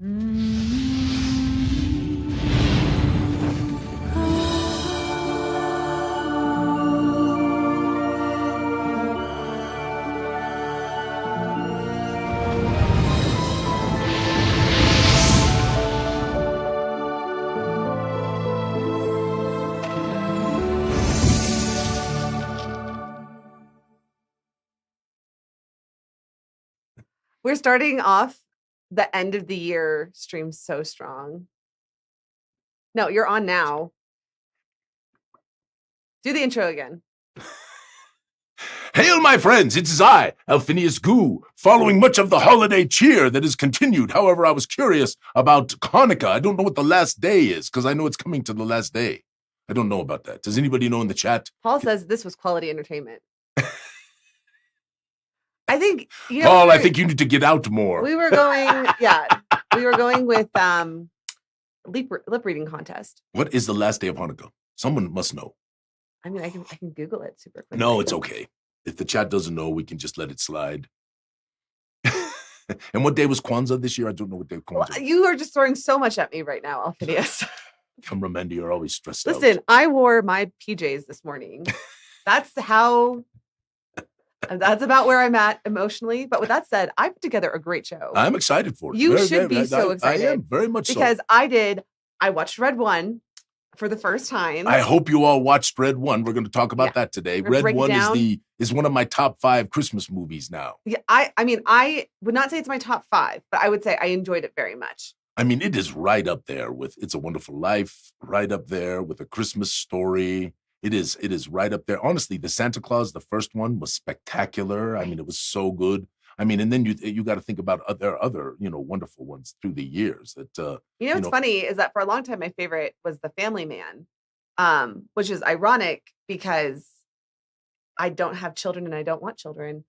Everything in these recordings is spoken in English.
We're starting off the end of the year stream so strong. No, you're on now. Do the intro again. Hail, my friends, it is I, Alphinius Goo, following much of the holiday cheer that is continued. However, I was curious about Hanukkah. I don't know what the last day is, because I know it's coming to the last day. I don't know about that. Does anybody know in the chat? Paul says this was quality entertainment. I think, Paul, I think you need to get out more. We were going, we were going with lip reading contest. What is the last day of Hanukkah? Someone must know. I mean, I can Google it super quickly. No, it's okay. If the chat doesn't know, we can just let it slide. And what day was Kwanzaa this year? I don't know what day Kwanzaa was. You are just throwing so much at me right now, Alphinius. Cameramen, you're always stressed out. Listen, I wore my PJs this morning. That's about where I'm at emotionally. But with that said, I put together a great show. I'm excited for it. You should be so excited. I am, very much so. Because I watched Red One for the first time. I hope you all watched Red One. We're going to talk about that today. Red One is one of my top 5 Christmas movies now. Yeah, I mean, I would not say it's my top 5, but I would say I enjoyed it very much. I mean, it is right up there with It's a Wonderful Life, right up there with A Christmas Story. It is right up there. Honestly, the Santa Claus, the first one, was spectacular. I mean, it was so good. I mean, and then you got to think about other wonderful ones through the years. That what's funny is that for a long time my favorite was The Family Man, which is ironic because I don't have children and I don't want children.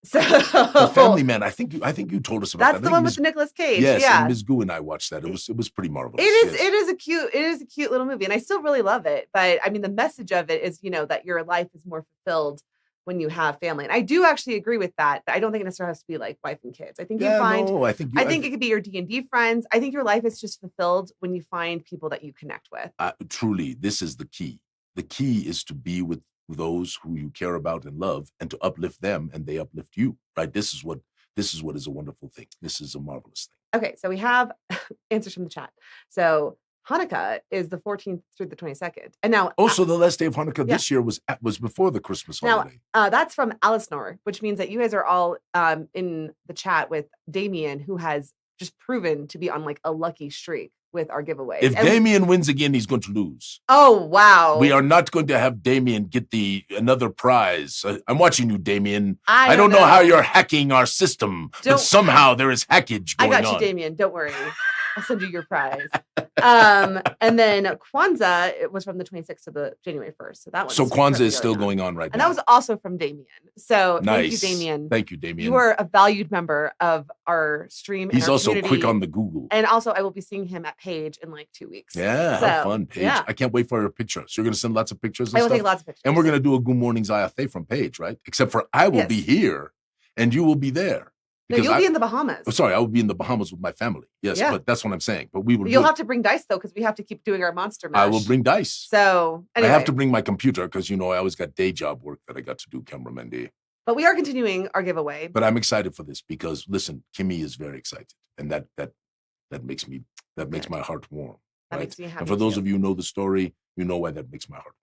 So The Family Man, I think you told us about that. That's the one with Nicolas Cage. Yes, yeah. and Ms. Goo and I watched that. It was pretty marvelous. It is a cute little movie, and I still really love it. But I mean, the message of it is, that your life is more fulfilled when you have family. And I do actually agree with that. But I don't think it necessarily has to be like wife and kids. I think I think it could be your DnD friends. I think your life is just fulfilled when you find people that you connect with. Truly, this is the key. The key is to be with those who you care about and love, and to uplift them, and they uplift you. Right? This is what is a wonderful thing. This is a marvelous thing. Okay, so we have answers from the chat. So Hanukkah is the 14th through the 22nd, and now also the last day of Hanukkah this year was before the Christmas holiday. Now that's from Alice Nor, which means that you guys are all in the chat with Damien, who has just proven to be on like a lucky streak with our giveaways. If Damien wins again, he's going to lose. Oh, wow. We are not going to have Damien get another prize. I'm watching you, Damien. I don't know how you're hacking our system, but somehow there is hackage going on. I got you, Damien. Don't worry. I'll send you your prize. And then Kwanzaa, it was from the 26th to the January 1st. So that one. So Kwanzaa is still going on right now. And that was also from Damien. So nice. Thank you, Damien. Thank you, Damien. You are a valued member of our stream. He's our also community. quick on the Google. And also, I will be seeing him at Page in like 2 weeks. Yeah, have fun, Page. Yeah. I can't wait for your picture. So you're going to send lots of pictures and I will stuff? take lots of pictures. And we're going to do a Goo Morning Zyathé from Page, right? Except for I will be here and you will be there. No, you'll be in the Bahamas. Oh, sorry, I will be in the Bahamas with my family. Yes, but that's what I'm saying. But we will. You'll have to bring dice though, because we have to keep doing our monster mash. I will bring dice. So anyway. I have to bring my computer because I always got day job work that I got to do, cameraman. But we are continuing our giveaway. But I'm excited for this because listen, Kimmy is very excited, and that makes my heart warm. That right? makes me happy. And for those of you who know the story, you know why that makes my heart warm.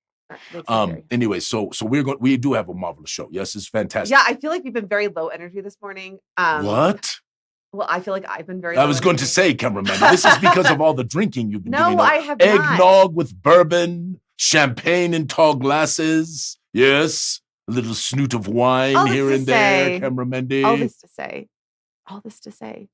Anyway, so we do have a marvelous show. Yes, it's fantastic. Yeah, I feel like we've been very low energy this morning. What? Well, I feel like I've been very. I was going to say, cameraman, this is because of all the drinking you've been doing. No, I have eggnog with bourbon, champagne in tall glasses. Yes, a little snoot of wine here and there, cameraman. All this to say,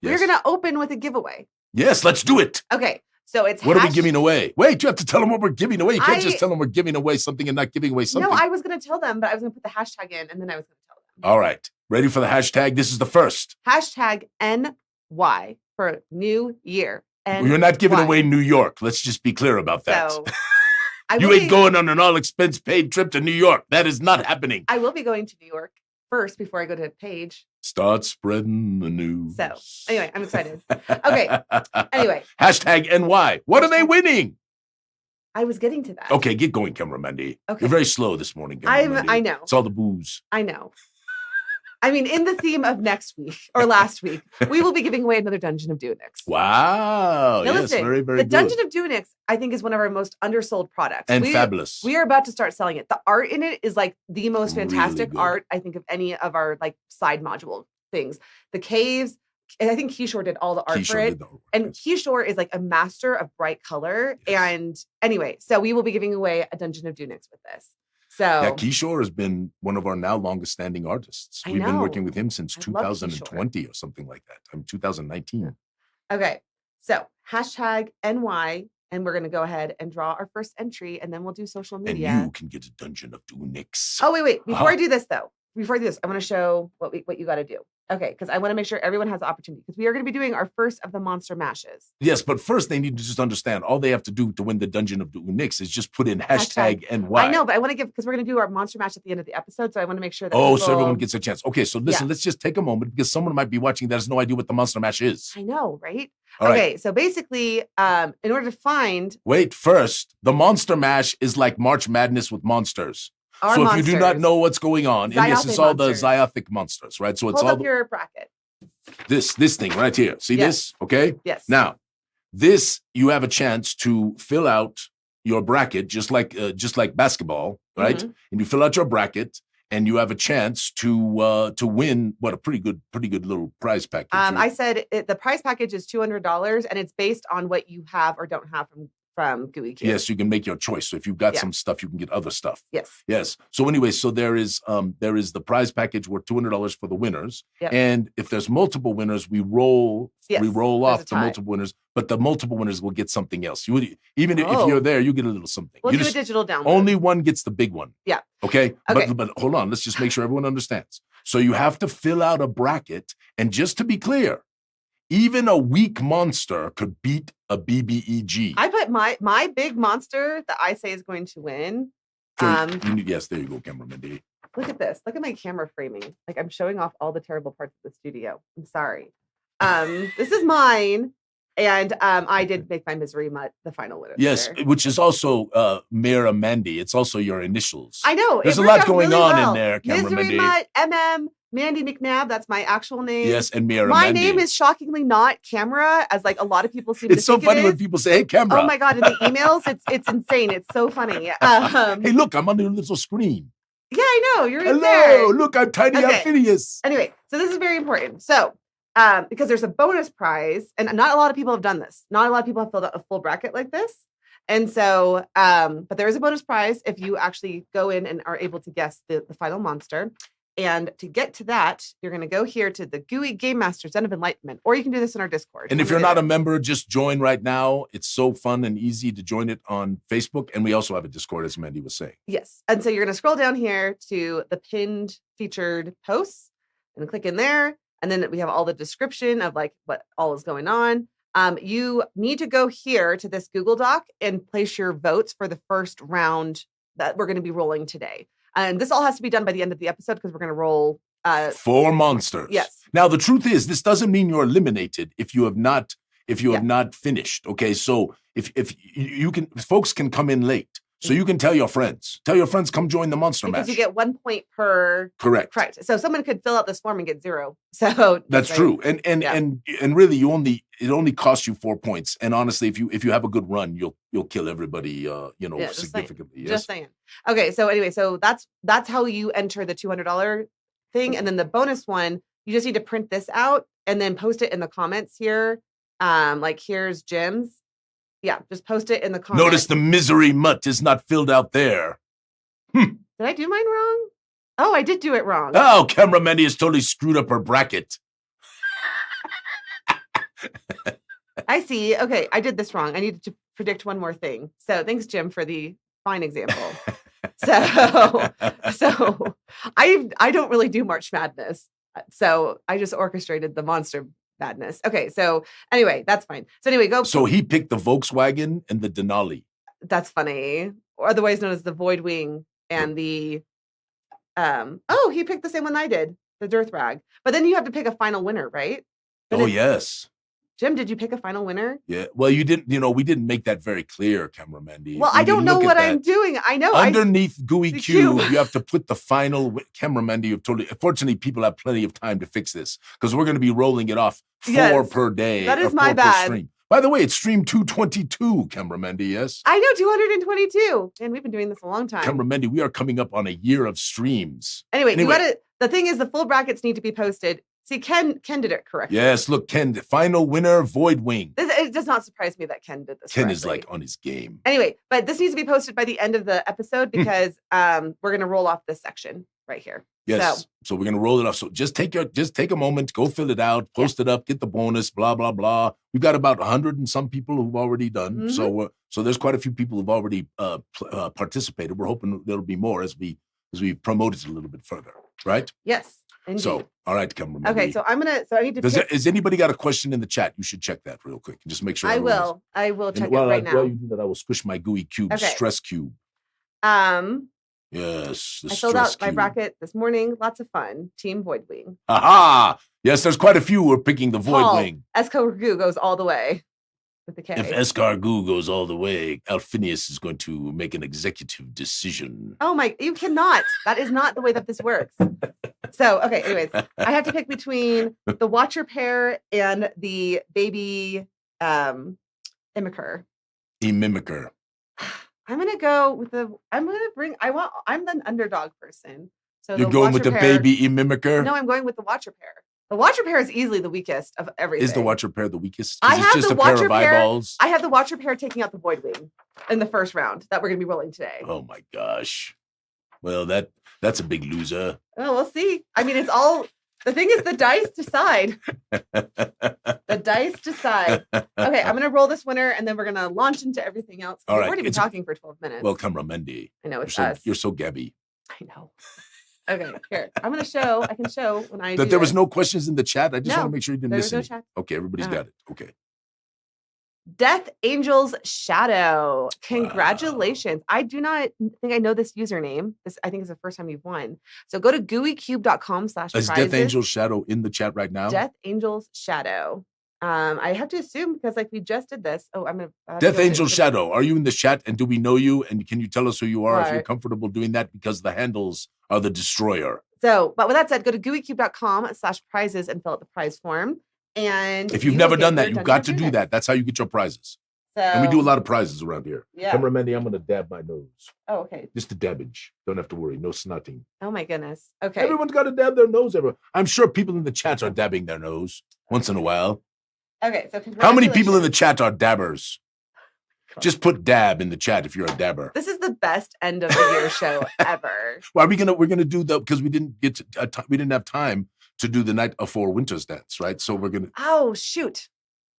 yes. We're gonna open with a giveaway. Yes, let's do it. Okay. So it's what are we giving away? Wait, you have to tell them what we're giving away. You can't just tell them we're giving away something and not giving away something. No, I was going to tell them, but I was going to put the hashtag in and then I was going to tell them. All right. Ready for the hashtag? This is the first. Hashtag NY for New Year. You're not giving away New York. Let's just be clear about that. So, you ain't going on an all-expense-paid trip to New York. That is not happening. I will be going to New York first before I go to page. Start spreading the news. So anyway, I'm excited. Okay. Anyway. Hashtag NY. What are they winning? I was getting to that. Okay, get going, Camera Mandy. Okay. You're very slow this morning, Camera Mandy. I know. It's all the booze. I know. I mean, in the theme of next week or last week, we will be giving away another Dungeon of Doonix. Wow. Now, yes, listen, very, very the good. Dungeon of Doonix, I think, is one of our most undersold products. And fabulous. We are about to start selling it. The art in it is like the most fantastic Really art, I think, of any of our like side module things. The caves, and I think Keyshore did all the art for it. And Keyshore is like a master of bright color. Yes. And anyway, so we will be giving away a Dungeon of Doonix with this. So yeah, Keyshore has been one of our now longest standing artists. We've been working with him since 2020 or something like that. 2019. Okay, so hashtag NY, and we're going to go ahead and draw our first entry, and then we'll do social media. And you can get a Dungeon of Doonix. Oh, wait. Before I do this, though, I want to show what you got to do. Okay, because I want to make sure everyone has the opportunity, because we are going to be doing our first of the monster mashes. Yes, but first they need to just understand all they have to do to win the Dungeon of Doonix is just put in hashtag NY. I know, but I want to give, because we're going to do our monster mash at the end of the episode, so I want to make sure that so everyone gets a chance. Okay, so listen, let's just take a moment, because someone might be watching that has no idea what the monster mash is. I know, right? All okay, right. So basically, in order to find... Wait, first, the monster mash is like March Madness with monsters. So if you do not know what's going on, and yes, it's all the Zyathè monsters, right? So it's Hold all up your bracket. This thing right here. See this? Okay? Yes. Now, this you have a chance to fill out your bracket just like basketball, right? Mm-hmm. And you fill out your bracket, and you have a chance to win a pretty good little prize package. I said the prize package is $200, and it's based on what you have or don't have from Gooey Cube. Yes, you can make your choice. So if you've got some stuff, you can get other stuff. Yes. So anyway, so there is the prize package worth $200 for the winners. Yep. And if there's multiple winners, we roll off the multiple winners, but the multiple winners will get something else. If you're there, you get a little something. We'll do a digital download. Only one gets the big one. Yeah. Okay? But hold on, let's just make sure everyone understands. So you have to fill out a bracket, and just to be clear, even a weak monster could beat a BBEG. I put my big monster that I say is going to win. Yes, there you go, cameraman D. Look at this. Look at my camera framing. Like, I'm showing off all the terrible parts of the studio. I'm sorry. This is mine. And I did make my Misery Mutt the final winner. Yes, which is also Mira Mandy. It's also your initials. I know. There's a lot going on in there, cameraman Misery D. Mutt, MM, Mandy McNabb. That's my actual name. Yes, and Mira My Mandy. name is shockingly not Camera, as like a lot of people seem to think It's so funny when people say, "Hey, Camera." Oh my God, in the emails, it's insane. It's so funny. Hey, look, I'm on the little screen. Yeah, I know. You're Hello, there. look, I'm Tiny Alphinius. Anyway, so this is very important. So, because there's a bonus prize, and not a lot of people have done this. Not a lot of people have filled out a full bracket like this. And so, but there is a bonus prize if you actually go in and are able to guess the final monster. And to get to that, you're going to go here to the Gooey Game Master Den of Enlightenment, or you can do this in our Discord. And if you're not a member, just join right now. It's so fun and easy to join it on Facebook. And we also have a Discord, as Mandy was saying. Yes. And so you're going to scroll down here to the pinned featured posts and click in there. And then we have all the description of like what all is going on. You need to go here to this Google Doc and place your votes for the first round that we're going to be rolling today. And this all has to be done by the end of the episode because we're going to roll 4 monsters. Yes. Now the truth is, this doesn't mean you're eliminated if you have not finished. Okay, so if you can, folks can come in late. So you can tell your friends. Come join the Monster Mash. Because you get 1 point per. Correct. So someone could fill out this form and get 0. So that's true. And really, it only costs you 4 points. And honestly, if you have a good run, you'll kill everybody. Significantly. Yes. Just saying. Okay. So anyway, so that's how you enter the $200 thing, and then the bonus one, you just need to print this out and then post it in the comments here. Like here's Jim's. Yeah, just post it in the comments. Notice the Misery Mutt is not filled out there. Did I do mine wrong? Oh, I did do it wrong. Oh, Camera Mandy has totally screwed up her bracket. I see. Okay, I did this wrong. I needed to predict one more thing. So thanks, Jim, for the fine example. So I don't really do March Madness. So I just orchestrated the Monster Madness. Okay, so anyway, that's fine. So anyway, go. So he picked the Volkswagen and the Denali. That's funny. Or otherwise known as the Void Wing and the Oh, he picked the same one I did, the Dearth Rag. But then you have to pick a final winner, right? But Oh, yes. Jim, did you pick a final winner? Yeah. Well, you didn't, we didn't make that very clear, Cameramendi. Well, I don't know what I'm doing. I know. Underneath Gooey the Cube, cube. you have to put the final Cameramendi. You've totally. Fortunately, people have plenty of time to fix this because we're going to be rolling it off 4 per day. That is or my 4 per bad. stream. By the way, it's stream 222, Cameramendi, yes? I know, 222. And we've been doing this a long time. Cameramendi, we are coming up on a year of streams. Anyway. The thing is, the full brackets need to be posted. See, Ken did it correctly. Yes, look, Ken, the final winner, Void Wing. It does not surprise me that Ken did this Ken correctly. is like on his game. Anyway, but this needs to be posted by the end of the episode because we're going to roll off this section right here. Yes. So we're going to roll it off. So just take a moment, go fill it out, post it up, get the bonus, blah, blah, blah. We've got about 100 and some people who've already done. Mm-hmm. So there's quite a few people who've already participated. We're hoping there'll be more as we promote it a little bit further, right? Yes. Indeed. So, all right, Cameron. Okay, so I need to. Has anybody got a question in the chat? You should check that real quick and just make sure. I will check it right now. While you do that, I will squish my Gooey Cube stress cube. Yes, I filled out my bracket this morning. Lots of fun. Team Void Wing. Aha! Yes, there's quite a few who are picking the Void Wing. Esco Goo goes all the way with the K. If Escar Goo goes all the way, Alphinius is going to make an executive decision. Oh my, you cannot. That is not the way that this works. So, okay, anyways, I have to pick between the Watcher pair and the baby Mimicker. Mimicker. I'm gonna go with I'm the underdog person. So you're going with the baby Mimicker? No, I'm going with the Watcher pair. The Watcher pair is easily the weakest of everything. Is the Watcher pair the weakest? I have just the a Watcher pair of eyeballs. I have the Watcher pair taking out the Void Wing in the first round that we're gonna be rolling today. Oh my gosh. Well, that's a big loser. Oh, we'll see. I mean, the thing is the dice decide. The dice decide. Okay, I'm gonna roll this winner and then we're gonna launch into everything else. All right. We've already been talking for 12 minutes. Well, Cameramendi. I know it's us. You're so Gabby. I know. Okay, here. I can show when I that there was no questions in the chat. I just want to make sure you didn't miss no any. Chat. Okay, everybody's got it. Okay. Death Angel's Shadow. Congratulations. Wow. I do not think I know this username. This I think is the first time you've won. So go to gooeycube.com/prizes. Is Death Angel's Shadow in the chat right now? Death Angel's Shadow. I have to assume because we just did this. Oh, I'm gonna Death Angel Shadow. Are you in the chat and do we know you? And can you tell us who you are if you're comfortable doing that? Because the handles are the destroyer. So, but with that said, go to gooeycube.com/prizes and fill out the prize form. And if you've never done that, you've got to do that. That's how you get your prizes. So, and we do a lot of prizes around here. Yeah. Cameramendi, I'm going to dab my nose. Oh, okay. Just a dabbage. Don't have to worry. No snotting. Oh my goodness. Okay. Everyone's got to dab their nose. I'm sure people in the chats are dabbing their nose once in a while. Okay. So how many people in the chat are dabbers? Just put dab in the chat if you're a dabber. This is the best end of the year show ever. Well, we're gonna do because we didn't get we didn't have time to do the night before Winter's Dance, right? So we're gonna. Oh shoot,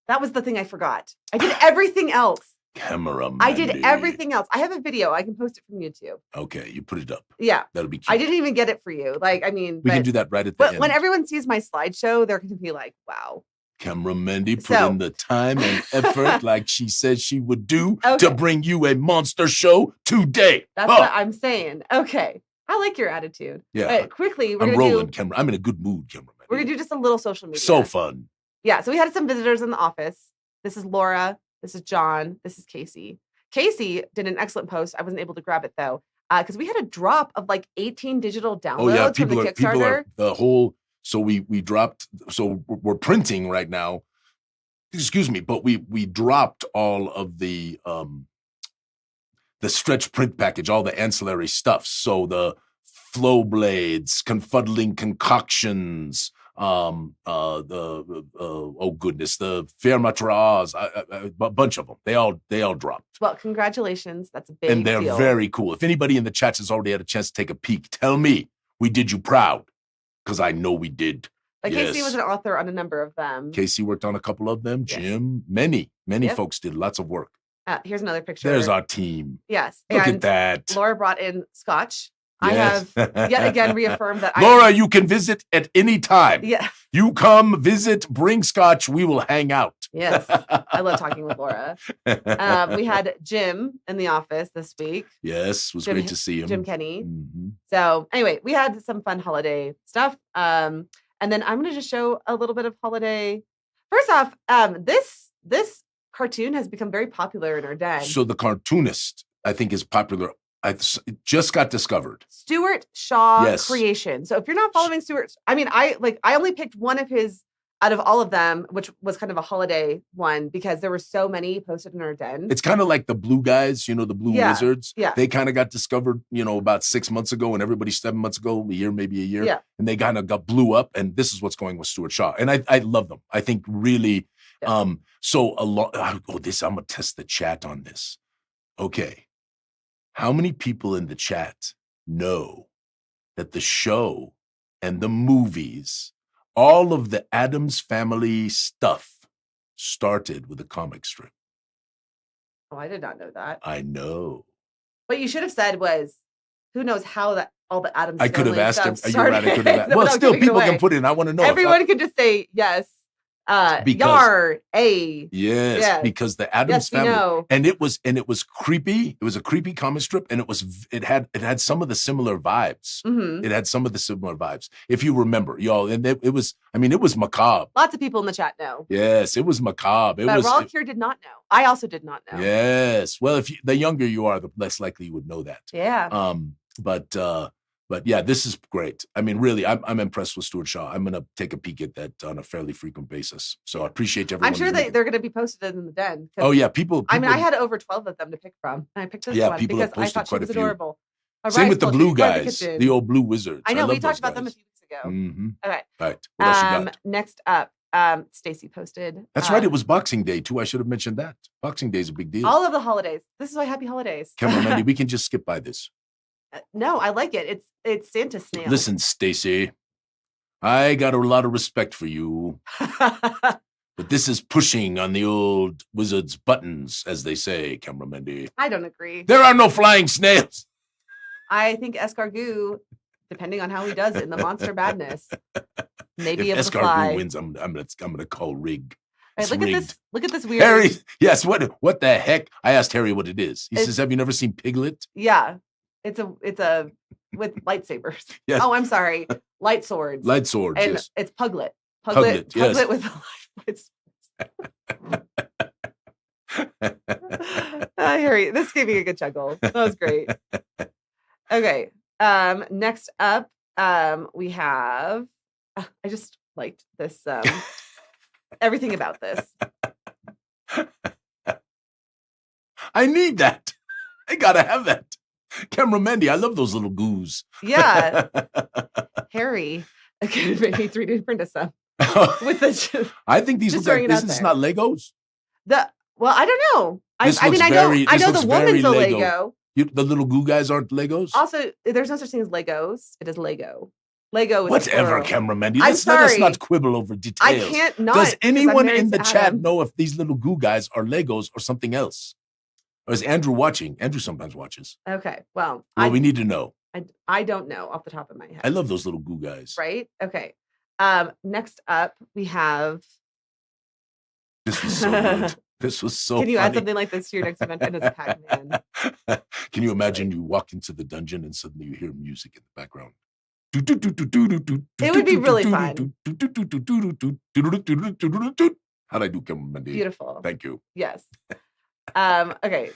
that was the thing I forgot. I did everything else. I did everything else. I have a video. I can post it from YouTube. Okay, you put it up. Yeah, that'll be cute. I didn't even get it for you. We can do that right at the end. When everyone sees my slideshow, they're going to be like, "Wow." Cameramendi put in the time and effort like she said she would do to bring you a monster show today. That's what I'm saying. Okay. I like your attitude. Yeah. But quickly, I'm rolling, I'm in a good mood, Cameramendi. We're going to do just a little social media. So fun. Yeah. So we had some visitors in the office. This is Laura. This is John. This is Casey. Casey did an excellent post. I wasn't able to grab it though. Because we had a drop of 18 digital downloads from the Kickstarter. So we dropped, so we're printing right now, excuse me, but we dropped all of the stretch print package, all the ancillary stuff. So the flow blades, confuddling concoctions, the fermatras, a bunch of them. They all dropped. Well, congratulations. That's a big And they're deal. Very cool. If anybody in the chat has already had a chance to take a peek, tell me we did you proud. Because I know we did. But yes. Casey was an author on a number of them. Casey worked on a couple of them. Yes. Jim, many folks did lots of work. Here's another picture. There's our team. Yes. Look at that. Laura brought in scotch. Yes. I have yet again reaffirmed that Laura, you can visit at any time. Yeah. You come, visit, bring scotch. We will hang out. Yes. I love talking with Laura. We had Jim in the office this week. Yes, it was great to see him. Jim Kenny. Mm-hmm. So anyway, we had some fun holiday stuff. And then I'm going to just show a little bit of holiday. First off, this cartoon has become very popular in our den. So the cartoonist, I think, is popular. It just got discovered. Stuart Shaw creation. So if you're not following Stuart, I mean, I only picked one of his out of all of them, which was kind of a holiday one because there were so many posted in our den. It's kind of like the blue guys, the blue wizards. Yeah. They kind of got discovered, about 6 months ago, and everybody 7 months ago, maybe a year. Yeah. And they kind of blew up. And this is what's going with Stuart Shaw. And I love them. I think really, so a lot. I'm going to test the chat on this. Okay. How many people in the chat know that the show and the movies, all of the Addams Family stuff started with a comic strip? Oh, I did not know that. I know. What you should have said was, who knows how that all the Addams I could have asked him. You're right, I could have asked. Well, still, people can put in. I want to know. Everyone can just say yes. Yar, a yes, because the Addams Family, and it was creepy. It was a creepy comic strip, and it had some of the similar vibes. Mm-hmm. It had some of the similar vibes, if you remember, y'all. And it was macabre. Lots of people in the chat know. Yes, it was macabre. But Raul here did not know. I also did not know. Yes, well, the younger you are, the less likely you would know that. Yeah. But yeah, this is great. I mean, really, I'm impressed with Stuart Shaw. I'm going to take a peek at that on a fairly frequent basis. So I appreciate everyone. I'm sure they're going to be posted in the den. Oh yeah, people. I mean, I had over 12 of them to pick from, and I picked this one because I thought she was adorable. Same with the blue guys, the old blue wizards. I know we talked about them a few weeks ago. Mm-hmm. Okay. Right. What else you got? Next up, Stacy posted. That's right. It was Boxing Day too. I should have mentioned that. Boxing Day is a big deal. All of the holidays. This is why happy holidays. Come on, Mandy. We can just skip by this. No, I like it. It's Santa snail. Listen, Stacy, I got a lot of respect for you, but this is pushing on the old wizard's buttons, as they say, Camera Mendy. I don't agree. There are no flying snails. I think Escargot, depending on how he does it in the monster badness, maybe able to fly. If Escargot wins, I'm gonna call rig. Right, look at this weird. Harry, yes. What the heck? I asked Harry what it is. He says, "Have you never seen Piglet?" Yeah. It's a with lightsabers. Yes. Oh, I'm sorry. Light swords. Light swords. And yes. It's Puglet. Puglet yes. with light swords. Harry, this gave me a good chuckle. That was great. Okay. Next up, we have. I just liked this. Everything about this. I need that. I gotta have that. Camera Mendy, I love those little goos. Yeah. Harry. Okay, maybe 3D print us some. With the I think these look like, this not Legos? Well, I don't know. I know the woman's a Lego. The little goo guys aren't Legos? Also, there's no such thing as Legos. It is Lego. Lego is whatever, Camera Mendy. Let us not quibble over details. I can't not. Does anyone in the chat know if these little goo guys are Legos or something else? Or is Andrew watching? Andrew sometimes watches. Okay, well, we need to know. I don't know off the top of my head. I love those little goo guys. Right? Okay. Next up, we have. This was so good. This was so Can you funny. add something like this to your next event? And it's Pac-Man. Can you imagine you walk into the dungeon and suddenly you hear music in the background? It would be really fun. How'd I do, Camera Mendy? Beautiful. Thank you. Yes. Okay.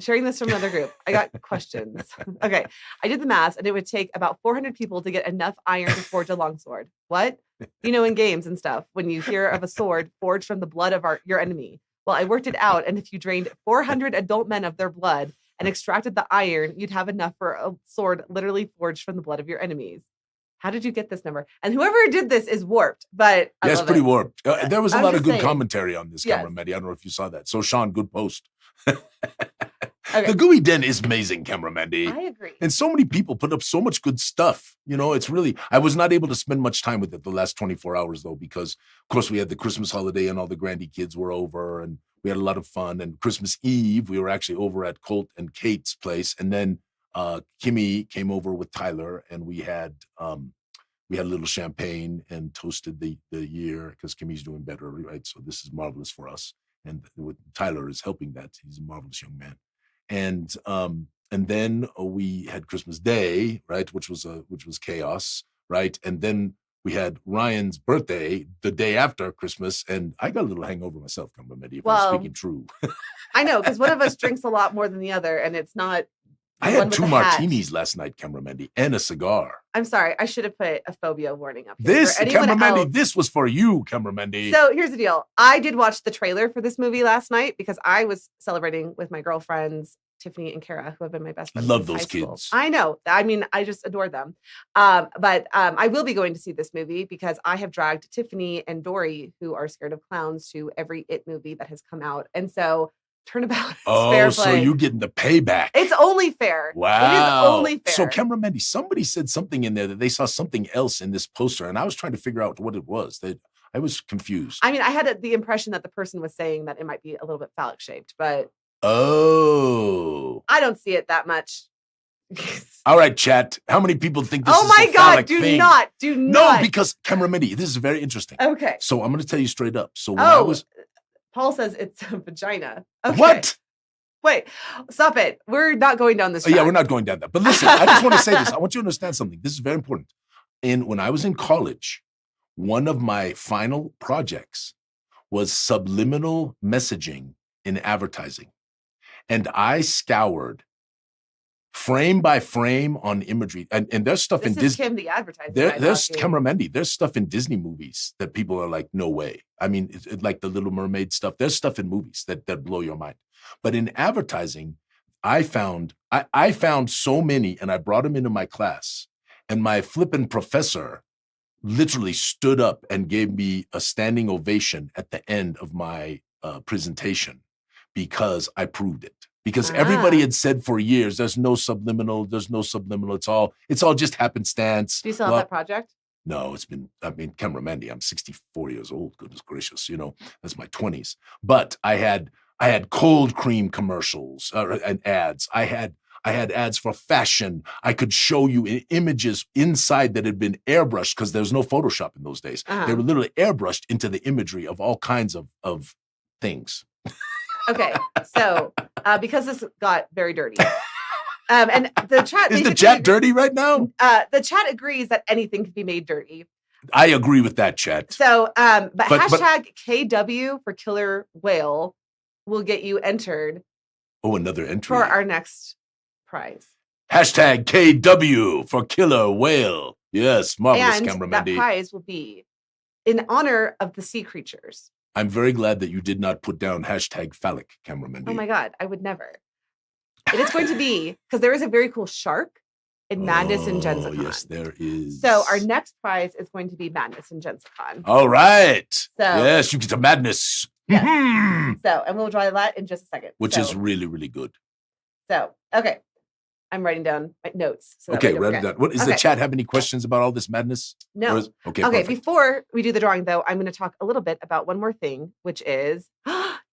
Sharing this from another group. I got questions. Okay. I did the math and it would take about 400 people to get enough iron to forge a longsword. What? In games and stuff, when you hear of a sword forged from the blood of your enemy. Well, I worked it out. And if you drained 400 adult men of their blood and extracted the iron, you'd have enough for a sword literally forged from the blood of your enemies. How did you get this number? And whoever did this is warped, but I it's pretty warped. There was a lot of good commentary on this, Camera Mendy. I don't know if you saw that. So, Sean, good post. Okay. The Gooey Den is amazing, Camera Mendy. I agree. And so many people put up so much good stuff. It's really, I was not able to spend much time with it the last 24 hours, though, because, of course, we had the Christmas holiday and all the Grandy kids were over and we had a lot of fun. And Christmas Eve, we were actually over at Colt and Kate's place. And then Kimmy came over with Tyler and we had we had a little champagne and toasted the year because Kimmy's doing better, right? So this is marvelous for us. And Tyler is helping that. He's a marvelous young man. And then we had Christmas Day, right, which was chaos, right? And then we had Ryan's birthday the day after Christmas, and I got a little hangover myself, Kamramedi, if I'm speaking true. I know, because one of us drinks a lot more than the other, and it's not. I had 2 martinis last night, Kamramedi, and a cigar. I'm sorry, I should have put a phobia warning up here. This, Kamramedi, this was for you, Kamramedi. So here's the deal. I did watch the trailer for this movie last night because I was celebrating with my girlfriends, Tiffany and Kara, who have been my best friends. Love those kids. I know. I mean, I just adore them. But I will be going to see this movie because I have dragged Tiffany and Dory, who are scared of clowns, to every It movie that has come out. And so turnabout is fair play. So you're getting the payback. It's only fair. Wow. It is only fair. So Kamramedi, somebody said something in there that they saw something else in this poster, and I was trying to figure out what it was. I was confused. I mean, I had the impression that the person was saying that it might be a little bit phallic shaped, but oh, I don't see it that much. All right, chat. How many people think this is a phallic thing? Do not. No, because Kamramedi, this is very interesting. Okay. So I'm going to tell you straight up. So when Paul says it's a vagina. Okay. What? Wait, stop it. We're not going down this track. Yeah, we're not going down that. But listen, I just want to say this. I want you to understand something. This is very important. When I was in college, one of my final projects was subliminal messaging in advertising. And I scoured frame by frame on imagery. And there's stuff in Disney. Kim, the advertiser. There's Kamramedi. There's stuff in Disney movies that people are like, no way. I mean, it's like the Little Mermaid stuff. There's stuff in movies that blow your mind. But in advertising, I found so many, and I brought them into my class. And my flippin' professor literally stood up and gave me a standing ovation at the end of my presentation because I proved it. Because everybody had said for years, there's no subliminal. It's all just happenstance. Do you still have that project? No, Kamramedi, I'm 64 years old. Goodness gracious, that's my 20s. But I had cold cream commercials and ads. I had ads for fashion. I could show you images inside that had been airbrushed because there was no Photoshop in those days. They were literally airbrushed into the imagery of all kinds of things. Okay, so because this got very dirty, and the chat is the chat dirty right now? The chat agrees that anything can be made dirty. I agree with that, chat. So, but hashtag KW for killer whale will get you entered. Oh, another entry for our next prize. Hashtag KW for killer whale. Yes, marvelous, Kamramedi. That prize will be in honor of the sea creatures. I'm very glad that you did not put down hashtag phallic, Kamramedi. Oh my God, I would never. It is going to be, because there is a very cool shark in Madness and Gensicon. Yes, there is. So our next prize is going to be Madness and Gensicon. All right. So, yes, you get to madness. Yes. And we'll draw that in just a second. Which is really, really good. So, okay. I'm writing down my notes. So okay, write it down. What is the chat have any questions about all this madness? No. Okay, perfect. Before we do the drawing, though, I'm going to talk a little bit about one more thing, which is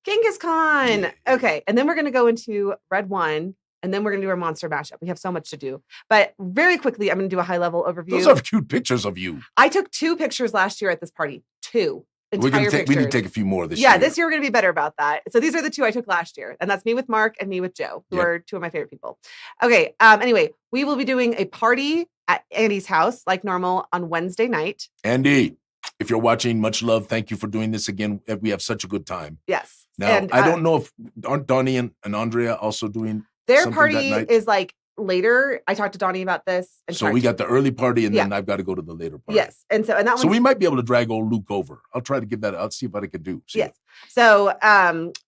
Genghis Khan. Yeah. Okay, and then we're going to go into Red One, and then we're going to do our monster mashup. We have so much to do. But very quickly, I'm going to do a high-level overview. Those are cute pictures of you. I took 2 pictures last year at this party. 2. We need to take a few more this year. Yeah, this year we're going to be better about that. So these are the 2 I took last year. And that's me with Mark and me with Joe, who are 2 of my favorite people. Okay. Anyway, we will be doing a party at Andy's house like normal on Wednesday night. Andy, if you're watching, much love. Thank you for doing this again. We have such a good time. Yes. Now, and, I don't know if aren't Donnie and Andrea also doing their party is like later. I talked to Donnie about this. And so we got the early party and then I've got to go to the later party. Yes. And that so we might be able to drag old Luke over. I'll try to give that. I'll see what I can do. Yes. So,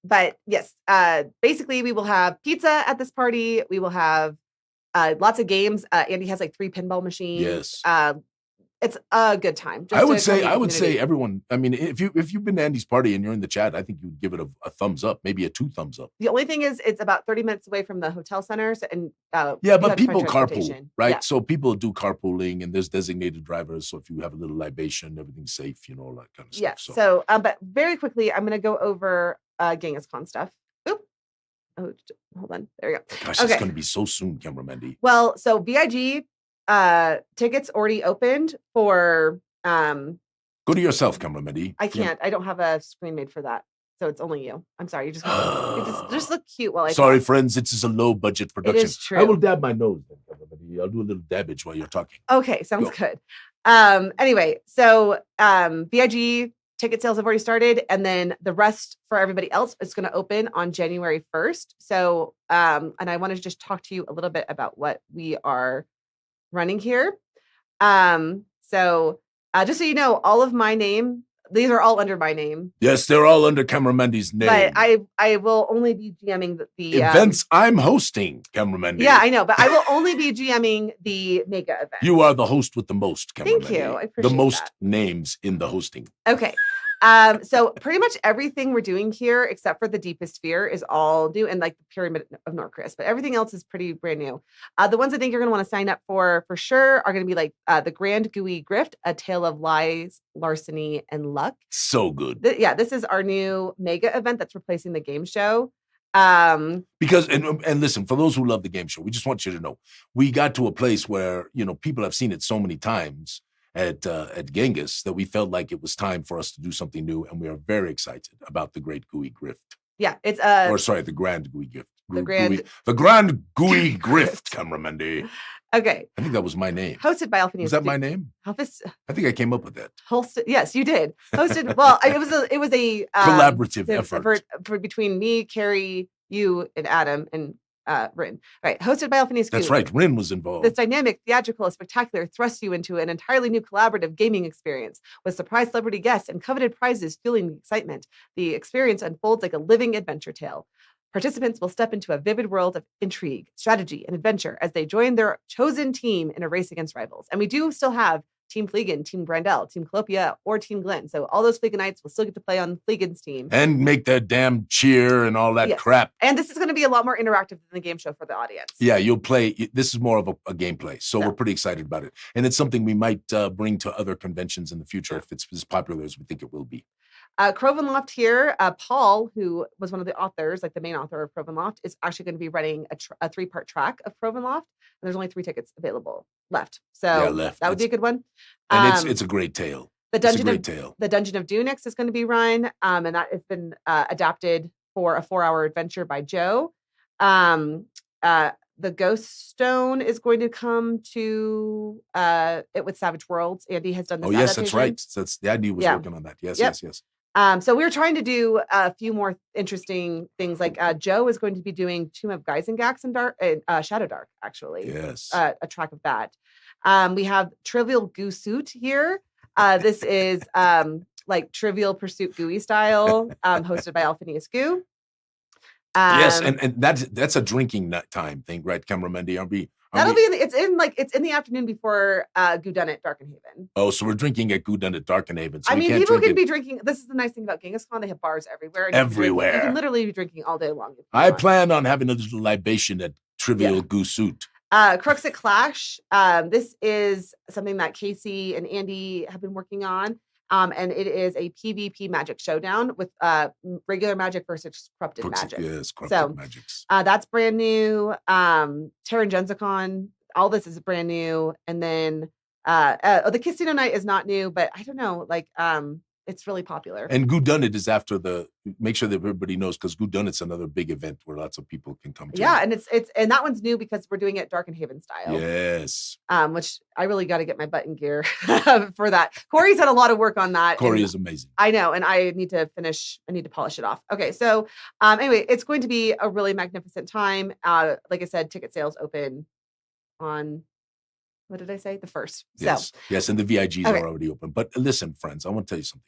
but yes, basically we will have pizza at this party. We will have lots of games. Andy has like 3 pinball machines. Yes. It's a good time. I would say everyone. I mean, if you've been to Andy's party and you're in the chat, I think you'd give it a thumbs up, maybe a 2 thumbs up. The only thing is, it's about 30 minutes away from the hotel centers, and but people carpool, right? Yeah. So people do carpooling, and there's designated drivers. So if you have a little libation, everything's safe, all that kind of stuff. Yeah. So, but very quickly, I'm going to go over Genghis Khan stuff. Oop. Oh, hold on. There we go. Gosh, it's going to be so soon, Kamramedi. Well, so VIG. tickets already opened for Go to yourself, cameraman. I can't. I don't have a screen made for that. So it's only you. I'm sorry. You just look cute while I Sorry, talk. friends. This is a low budget production. It is true. I will dab my nose then, cameraman. I'll do a little dabbage while you're talking. Okay, sounds Go. good. Anyway, so VIG ticket sales have already started, and then the rest for everybody else is going to open on January 1st. So, and I want to just talk to you a little bit about what we are running here. So just so you know, all of my name, these are all under my name. Yes, they're all under Cameramandy's name. But I will only be GMing the events I'm hosting, Cameramandy. Yeah, I know, but I will only be GMing the mega event. You are the host with the most, Cameramandy. Thank you. I appreciate the most that. names in the hosting. Okay. So pretty much everything we're doing here, except for the deepest fear, is all new, and like the pyramid of Norcris, but everything else is pretty brand new. The ones I think you're going to want to sign up for sure are going to be like the Grand Gooey Grift, A Tale of Lies, Larceny, and Luck. So good. This is our new mega event that's replacing the game show. Because and listen, for those who love the game show, we just want you to know we got to a place where people have seen it so many times at Genghis that we felt like it was time for us to do something new, and we are very excited about the Great Gooey Grift. Yeah, it's the Grand Gooey Grift. The Grand Gooey Grift, Cameramandy. Okay. I think that was my name. Hosted by Alphinius. Was that my name? I think I came up with that. Yes, you did. Hosted. Well, it was a collaborative effort for between me, Carrie, you, and Adam, and Rin. Right. Hosted by Alphinius Goo. That's right. Rin was involved. This dynamic, theatrical, spectacular thrusts you into an entirely new collaborative gaming experience with surprise celebrity guests and coveted prizes fueling the excitement. The experience unfolds like a living adventure tale. Participants will step into a vivid world of intrigue, strategy, and adventure as they join their chosen team in a race against rivals. And we do still have Team Fleegan, Team Brandel, Team Calopia, or Team Glenn. So all those Fleeganites will still get to play on Fleegan's team. And make that damn cheer and all that crap. And this is going to be a lot more interactive than the game show for the audience. Yeah, you'll play. This is more of a gameplay. So we're pretty excited about it. And it's something we might bring to other conventions in the future if it's as popular as we think it will be. Crovenloft here, Paul, who was one of the authors, like the main author of Crovenloft, is actually going to be running a 3-part track of Crovenloft. And there's only 3 tickets available left. So that would be a good one. And it's a great tale. The Dungeon of Dunix is going to be run. And that has been adapted for a 4-hour adventure by Joe. The Ghost Stone is going to come to it with Savage Worlds. Andy has done this. Oh, yes, that's right. Andy was working on that. Yes. So we're trying to do a few more interesting things. Like Joe is going to be doing Tomb of Geisengax and Shadow Dark, actually. Yes. A track of that. We have Trivial Goo Suit here. This is like Trivial Pursuit Gooey style, hosted by Alphinius Goo. Yes, and that's a drinking time thing, right, Cameramandy? It's in the afternoon before Goo Done at Darkenhaven. Oh, so we're drinking at Goo Done at Darkenhaven. So people can be drinking. This is the nice thing about Genghis Khan. They have bars everywhere. Everywhere. You can literally be drinking all day long. I plan on having a little libation at Trivial Goo Suit. Crux at Clash. This is something that Casey and Andy have been working on. And it is a PvP magic showdown with regular magic versus corrupted magic. Yes, corrupted magics. That's brand new. Terran Genzicon, all this is brand new. And then the Casino Night is not new, but I don't know, it's really popular. And Goo Done It is after make sure that everybody knows, because Goo Done It's another big event where lots of people can come to. Yeah, and and that one's new because we're doing it Darkenhaven style. Yes. Which I really got to get my butt in gear for that. Corey's had a lot of work on that. Corey is amazing. I know, and I need to polish it off. Okay, so anyway, it's going to be a really magnificent time. Like I said, ticket sales open on, what did I say? The 1st. Yes, and the VIGs are already open. But listen, friends, I want to tell you something.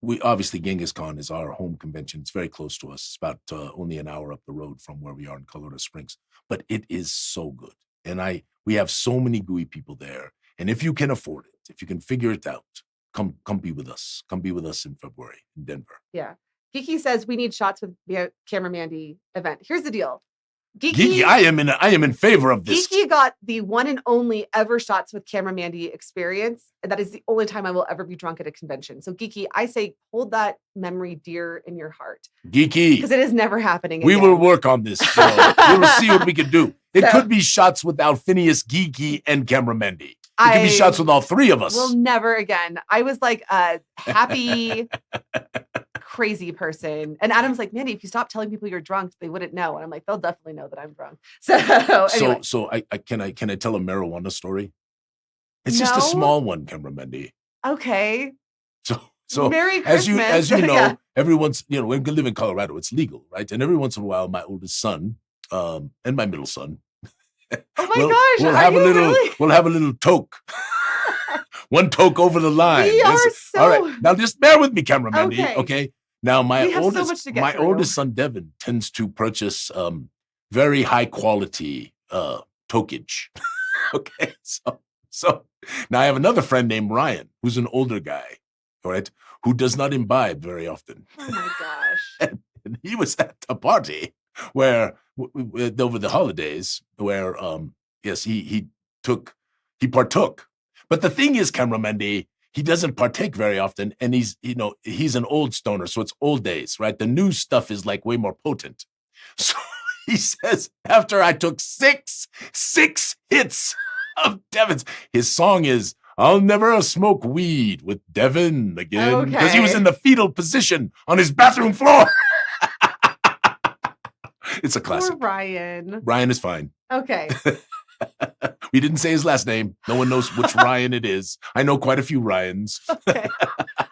We obviously, Genghis Khan is our home convention. It's very close to us. It's about only an hour up the road from where we are in Colorado Springs. But it is so good. And we have so many gooey people there. And if you can afford it, if you can figure it out, come be with us. Come be with us in February in Denver. Yeah. Kiki says we need shots with Cameramandy event. Here's the deal. Geeky, I am in favor of this. Geeky got the one and only ever shots with Camera Mandy experience. And that is the only time I will ever be drunk at a convention. So Geeky, I say hold that memory dear in your heart. Geeky. Because it is never happening again. We will work on this. So we will see what we can do. It could be shots with Alphinius, Geeky, and Camera Mandy. It could be shots with all three of us. Will never again. I was like a happy, crazy person. And Adam's like, Mandy, if you stop telling people you're drunk, they wouldn't know. And I'm like, they'll definitely know that I'm drunk. So anyway. So I can I tell a marijuana story? It's just a small one, Camera Mandy. Okay. So Merry Christmas. as you know, every once, when we live in Colorado, it's legal, right? And every once in a while, my oldest son, and my middle son, oh my gosh, we'll have a little toke. One toke over the line. All right. Now just bear with me, Camera Mandy. Okay. Now my oldest son Devin tends to purchase very high quality tokage. Okay. So now I have another friend named Ryan, who's an older guy, all right, who does not imbibe very often. Oh my gosh. And he was at a party where over the holidays where he partook. But the thing is, Camera Mandy, he doesn't partake very often, and he's an old stoner, so it's old days, right? The new stuff is like way more potent. So he says after I took six hits of Devin's, his song is "I'll never smoke weed with Devin again," because he was in the fetal position on his bathroom floor. It's a classic. Poor Ryan. Ryan is fine. Okay. We didn't say his last name. No one knows which Ryan it is. I know quite a few Ryans. Okay.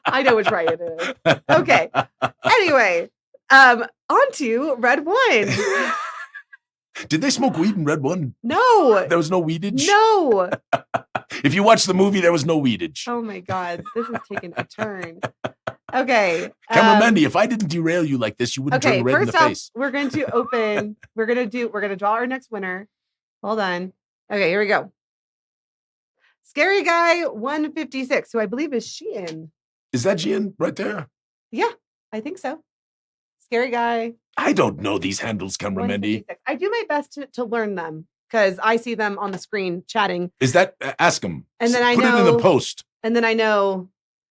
I know which Ryan it is. Okay. Anyway, on to Red One. Did they smoke weed in Red One? No. There was no weedage? No. If you watch the movie, there was no weedage. Oh my God. This is taking a turn. Okay. Camera Mandy, if I didn't derail you like this, you wouldn't turn red in the face. We're going to draw our next winner. Hold on. Okay, here we go. Scary Guy 156, who I believe is Sheehan. Is that Sheehan right there? Yeah, I think so. Scary Guy. I don't know these handles, Camera Mandy. I do my best to learn them because I see them on the screen chatting. Is that, ask them. And then Put it in the post. And then I know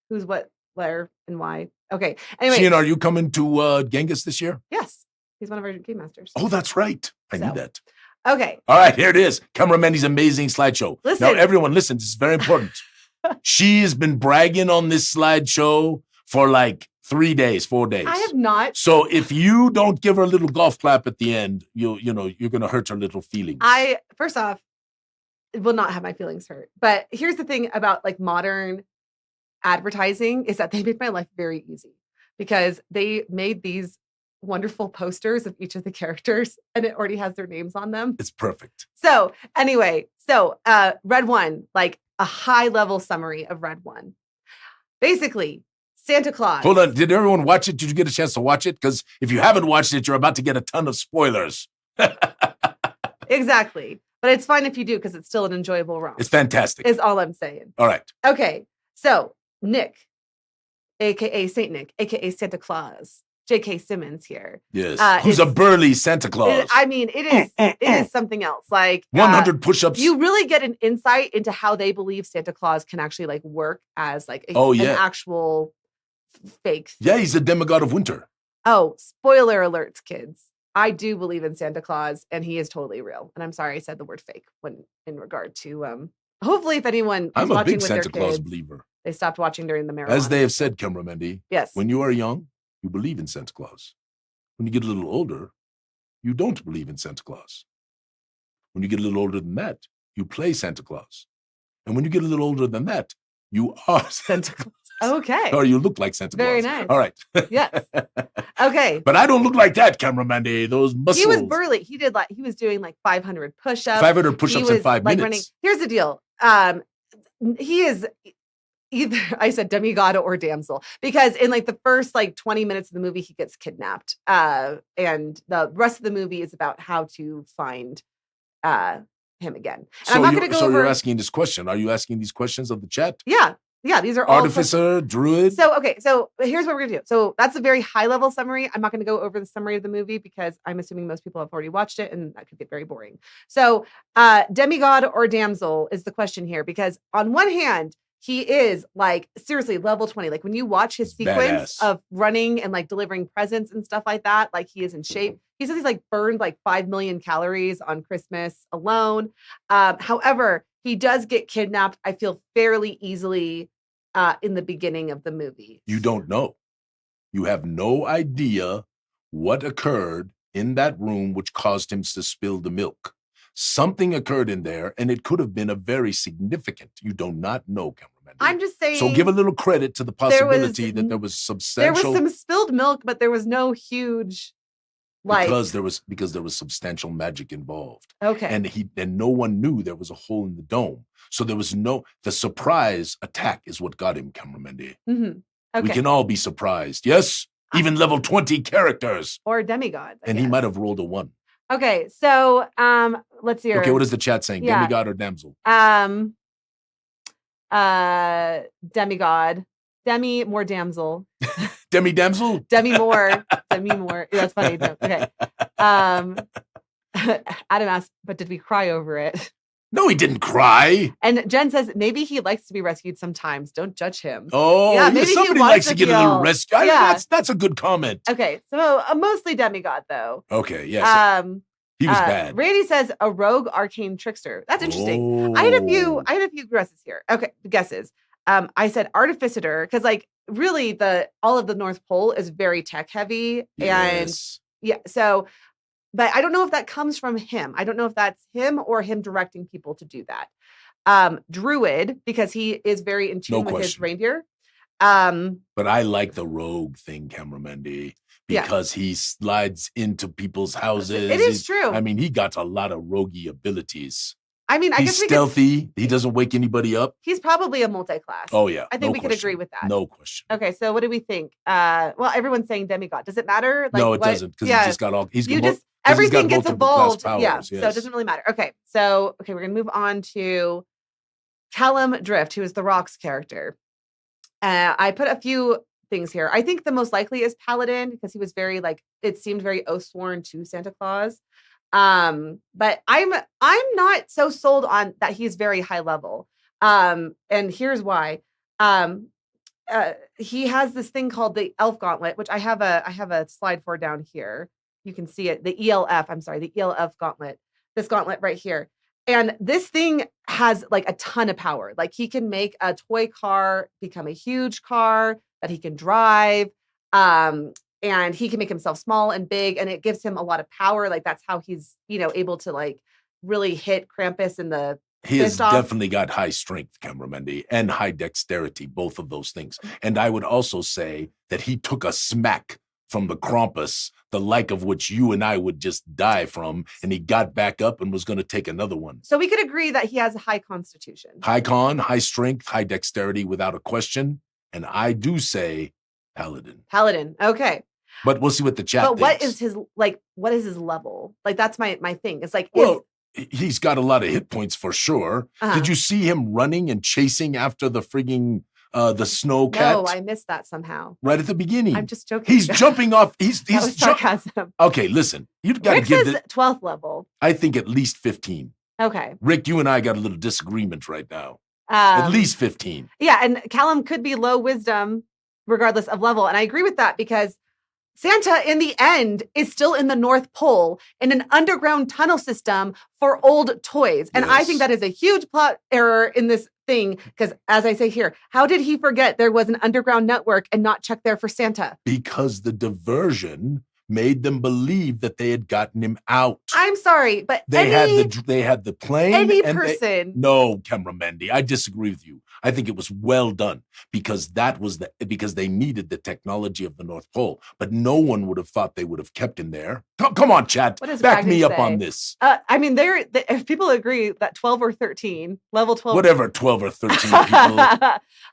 who's what, where, and why. Okay. Anyway. Sheehan, are you coming to Genghis this year? Yes. He's one of our game masters. Oh, that's right. I knew that. Okay. All right, here it is. Camera Mandy's amazing slideshow. Listen. Now, everyone, listen. This is very important. She's been bragging on this slideshow for like 4 days. I have not. So if you don't give her a little golf clap at the end, you're going to hurt her little feelings. First off, will not have my feelings hurt. But here's the thing about like modern advertising is that they made my life very easy because they made these wonderful posters of each of the characters and it already has their names on them. It's perfect. So anyway, Red One, like a high level summary of Red One. Basically, Santa Claus. Hold on. Did everyone watch it? Did you get a chance to watch it? Because if you haven't watched it, you're about to get a ton of spoilers. Exactly. But it's fine if you do because it's still an enjoyable romp. It's fantastic. Is all I'm saying. All right. Okay. So Nick, a.k.a. Saint Nick, a.k.a. Santa Claus. J.K. Simmons here. Yes. Who's a burly Santa Claus. It is something else. Like 100 push-ups. You really get an insight into how they believe Santa Claus can actually like work as like an actual fake. Yeah, he's a demigod of winter. Oh, spoiler alerts, kids. I do believe in Santa Claus and he is totally real. And I'm sorry I said the word fake when in regard to hopefully if anyone is I'm a watching big with Santa their Claus kids, believer. they stopped watching during the marijuana. As they have said, Camera Mandy. Yes. When you are young, you believe in Santa Claus. When you get a little older, you don't believe in Santa Claus. When you get a little older than that, you play Santa Claus. And when you get a little older than that, you are Santa Claus. Okay. Or you look like Santa Claus. Very nice. All right. Yes. Okay. But I don't look like that, Camera Mandy. Those muscles. He was burly. He was doing like 500 push-ups. 500 push-ups in 5 minutes. Running. Here's the deal. He is either I said demigod or damsel because in like the first like 20 minutes of the movie he gets kidnapped and the rest of the movie is about how to find him again. And so I'm not going to go over. You're asking this question. Are you asking these questions of the chat? Yeah. Yeah, these are all Artificer, druid. So here's what we're gonna do. So that's a very high level summary. I'm not gonna go over the summary of the movie because I'm assuming most people have already watched it and that could get very boring. So demigod or damsel is the question here, because on one hand, he is like seriously level 20. Like when you watch his sequence Badass. of running and like delivering presents and stuff like that, like he is in shape. He says he's like burned like 5 million calories on Christmas alone. However, he does get kidnapped, I feel, fairly easily in the beginning of the movie. You don't know. You have no idea what occurred in that room which caused him to spill the milk. Something occurred in there, and it could have been a very significant. You do not know, cameraman. I'm just saying. So give a little credit to the possibility that there was substantial. There was some spilled milk, but there was no huge. Because there was substantial magic involved. Okay. And no one knew there was a hole in the dome. So there was the surprise attack is what got him, cameraman. Mm-hmm. Okay. We can all be surprised. Yes? Even level 20 characters. Or demigods. And he might have rolled a 1. Okay, so let's see. Okay, what is the chat saying? Yeah. Demigod or damsel? Demigod. Demi more damsel. Demi damsel? Demi more. Demi more. That's funny. No, okay. Adam asked, but did we cry over it? No, he didn't cry. And Jen says maybe he likes to be rescued sometimes. Don't judge him. Oh, yeah, maybe somebody likes to get a little rescue. Yeah. That's a good comment. Okay, so mostly demigod though. Okay, yes. He was bad. Randy says a rogue arcane trickster. That's interesting. Oh. I had a few guesses here. Okay, guesses. I said artificer because like really all of the North Pole is very tech heavy. Yes. And yeah, so but I don't know if that comes from him. I don't know if that's him or him directing people to do that. Druid, because he is very in tune with his reindeer. But I like the rogue thing, cameraman, because he slides into people's houses. It is true. I mean, he got a lot of roguey abilities. I mean, he's stealthy. He doesn't wake anybody up. He's probably a multi-class. Oh, yeah. I think we could agree with that. No question. Okay, so what do we think? Well, everyone's saying demigod. Does it matter? Like, no, it doesn't, because he just got all... Everything gets evolved. Powers, yeah, yes. so it doesn't really matter. Okay, we're going to move on to Callum Drift, who is the Rocks character. I put a few things here. I think the most likely is Paladin, because he was very, like, it seemed very oath-sworn to Santa Claus. But I'm not so sold on that he's very high level. And here's why. He has this thing called the Elf Gauntlet, which I have a slide for down here. You can see it. The ELF Gauntlet. This gauntlet right here. And this thing has like a ton of power. Like he can make a toy car become a huge car that he can drive. And he can make himself small and big, and it gives him a lot of power. Like that's how he's, able to like really hit Krampus in the He has definitely got high strength, cameraman, and high dexterity, both of those things. And I would also say that he took a smack from the Krampus, the like of which you and I would just die from, and he got back up and was going to take another one. So we could agree that he has a high constitution. High con, high strength, high dexterity, without a question. And I do say Paladin. Paladin, okay. But we'll see what the chat thinks. What is his level? Like, that's my thing. It's like, he's got a lot of hit points for sure. Uh-huh. Did you see him running and chasing after the frigging the snow cat? No, I missed that somehow. Right at the beginning. I'm just joking. He's jumping off. He's sarcasm. Okay, listen. You got to give this 12th level. I think at least 15. Okay. Rick, you and I got a little disagreement right now. At least 15. Yeah, and Callum could be low wisdom regardless of level. And I agree with that because Santa, in the end, is still in the North Pole in an underground tunnel system for old toys. And I think that is a huge plot error in this thing. Because as I say here, how did he forget there was an underground network and not check there for Santa? Because the diversion made them believe that they had gotten him out. I'm sorry, but they had the plane. Any person. No, cameraman, I disagree with you. I think it was well done because because they needed the technology of the North Pole, but no one would have thought they would have kept him there. Come on, chat, back me up on this. I mean, if people agree that 12 or 13, level 12, whatever, 12 or 13 people.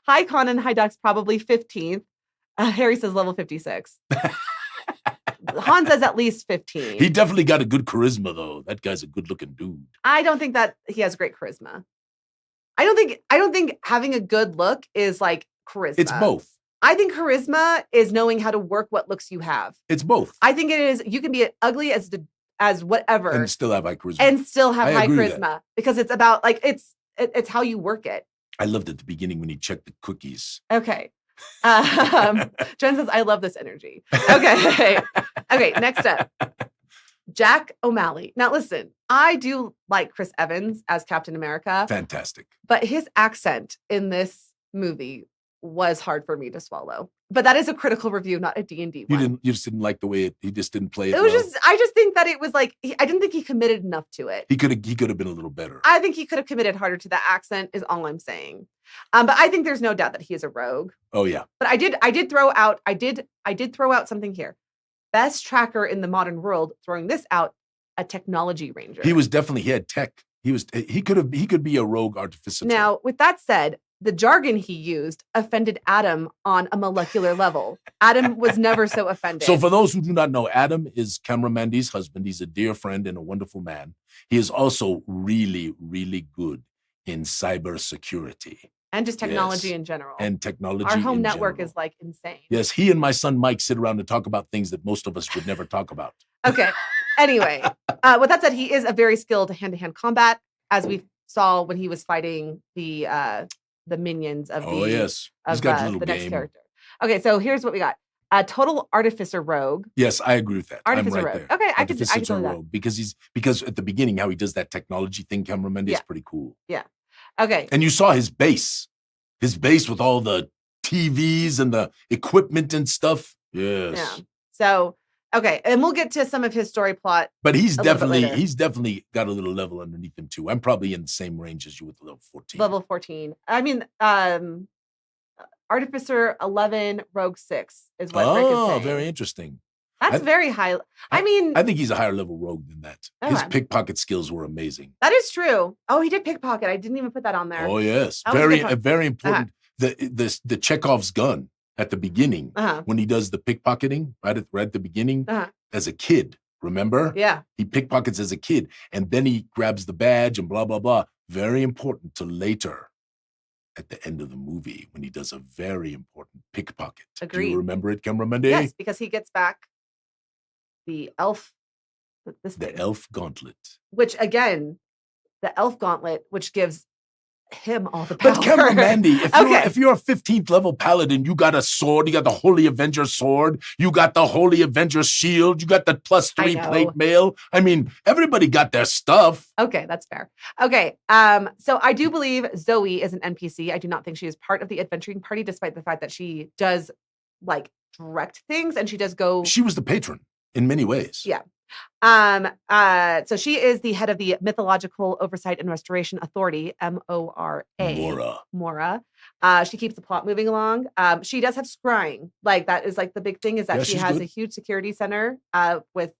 High con and high dex probably 15th. Harry says level 56. Han says at least 15. He definitely got a good charisma, though. That guy's a good-looking dude. I don't think that he has great charisma. I don't think having a good look is like charisma. It's both. I think charisma is knowing how to work what looks you have. It's both. I think it is. You can be ugly as whatever And still have high charisma. and still have I high agree with charisma because it's about like it's how you work it. I loved at the beginning when he checked the cookies. Okay. Jen says, I love this energy. Okay. Okay. Next up, Jack O'Malley. Now, listen, I do like Chris Evans as Captain America. Fantastic. But his accent in this movie was hard for me to swallow. But that is a critical review, not a D&D one. You just didn't like the way he just didn't play it. It was well. I just think that it was like, I didn't think he committed enough to it. He could have been a little better. I think he could have committed harder to the accent is all I'm saying. But I think there's no doubt that he is a rogue. Oh yeah. But I did throw out something here. Best tracker in the modern world, throwing this out, a technology ranger. He had tech. He could be a rogue artificer. Now, with that said, the jargon he used offended Adam on a molecular level. Adam was never so offended. So for those who do not know, Adam is Cameron Mandy's husband. He's a dear friend and a wonderful man. He is also really, really good in cybersecurity. And just technology in general. And technology Our home in network general. is like insane. Yes, he and my son Mike sit around and talk about things that most of us would never talk about. Okay. Anyway, with that said, he is a very skilled hand-to-hand combat, as we saw when he was fighting the minions of Yes. He's got a little the next game. character. Okay, so here's what we got. A total artificer rogue. Yes, I agree with that. Artificer I'm right rogue. there. Okay, I could Artificer do that. rogue because at the beginning how he does that technology thing, Cameron Mandy, is pretty cool. Yeah. Okay. And you saw his base with all the TVs and the equipment and stuff. Yes. Yeah. So, okay, and we'll get to some of his story plot. But he's a little bit later. definitely got a little level underneath him too. I'm probably in the same range as you with level 14. Level 14. I mean, Artificer 11, Rogue 6 is what Rick is saying. Very interesting. That's very high. I think he's a higher level rogue than that. His pickpocket skills were amazing. That is true. Oh, he did pickpocket. I didn't even put that on there. Oh yes, That was a good very one. important. The Chekhov's gun at the beginning when he does the pickpocketing right at the beginning as a kid. Remember? Yeah. He pickpockets as a kid, and then he grabs the badge and blah blah blah. Very important to later. At the end of the movie, when he does a very important pickpocket. Agreed. Do you remember it, Cameron Mandy? Yes, because he gets back the elf. The elf gauntlet. Which again, the elf gauntlet, which gives him all the power. But Cameron Mandy, if you're a 15th level paladin, you got a sword, you got the Holy Avenger sword, you got the Holy Avenger shield, you got the +3 plate mail. I mean, everybody got their stuff. Okay, that's fair. Okay, so I do believe Zoe is an NPC. I do not think she is part of the adventuring party, despite the fact that she does like direct things and she does go. She was the patron in many ways. Yeah. So she is the head of the Mythological Oversight and Restoration Authority, MORA. Mora. She keeps the plot moving along. She does have scrying. Like that is like the big thing is that she has a huge security center with.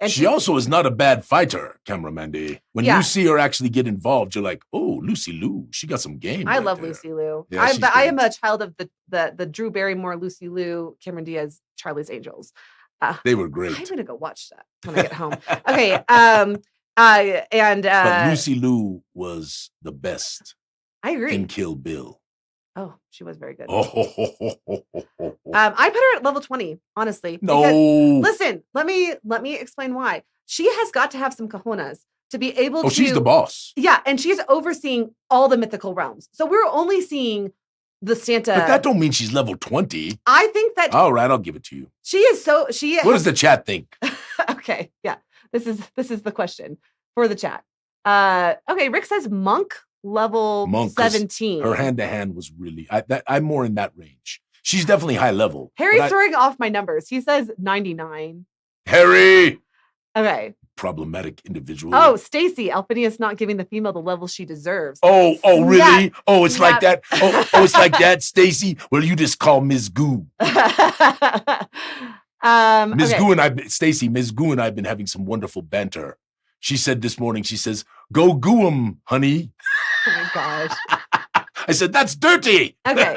And she also is not a bad fighter, Cameron Mandy. When you see her actually get involved, you're like, oh, Lucy Liu, she got some game. I love Lucy Liu. Yeah, I am a child of the Drew Barrymore, Lucy Liu, Cameron Diaz, Charlie's Angels. They were great. I'm gonna go watch that when I get home. Okay. But Lucy Liu was the best. I agree. In Kill Bill. Oh, she was very good. I put her at level 20, honestly. No. Listen, let me explain why. She has got to have some cojones to be able to. Oh, she's the boss. Yeah, and she's overseeing all the mythical realms. So we're only seeing the Santa. But that don't mean she's level 20. I think that. All right, I'll give it to you. She is so. What does the chat think? Okay, yeah. This is the question for the chat. Okay, Rick says monk level 17. Her hand-to-hand was really. I'm more in that range. She's definitely high level. Harry's throwing off my numbers. He says 99. Harry. Okay. Problematic individual. Oh, Stacy, Alphinius not giving the female the level she deserves. Oh, really? Yeah. Oh, it's like that. Oh, it's like that, Stacy. Well, you just call Ms. Goo. Ms. Goo and Stacy, Ms. Goo and I have been having some wonderful banter. She said this morning, she says, "Go goo 'em, honey." Oh my gosh. I said, "That's dirty." Okay.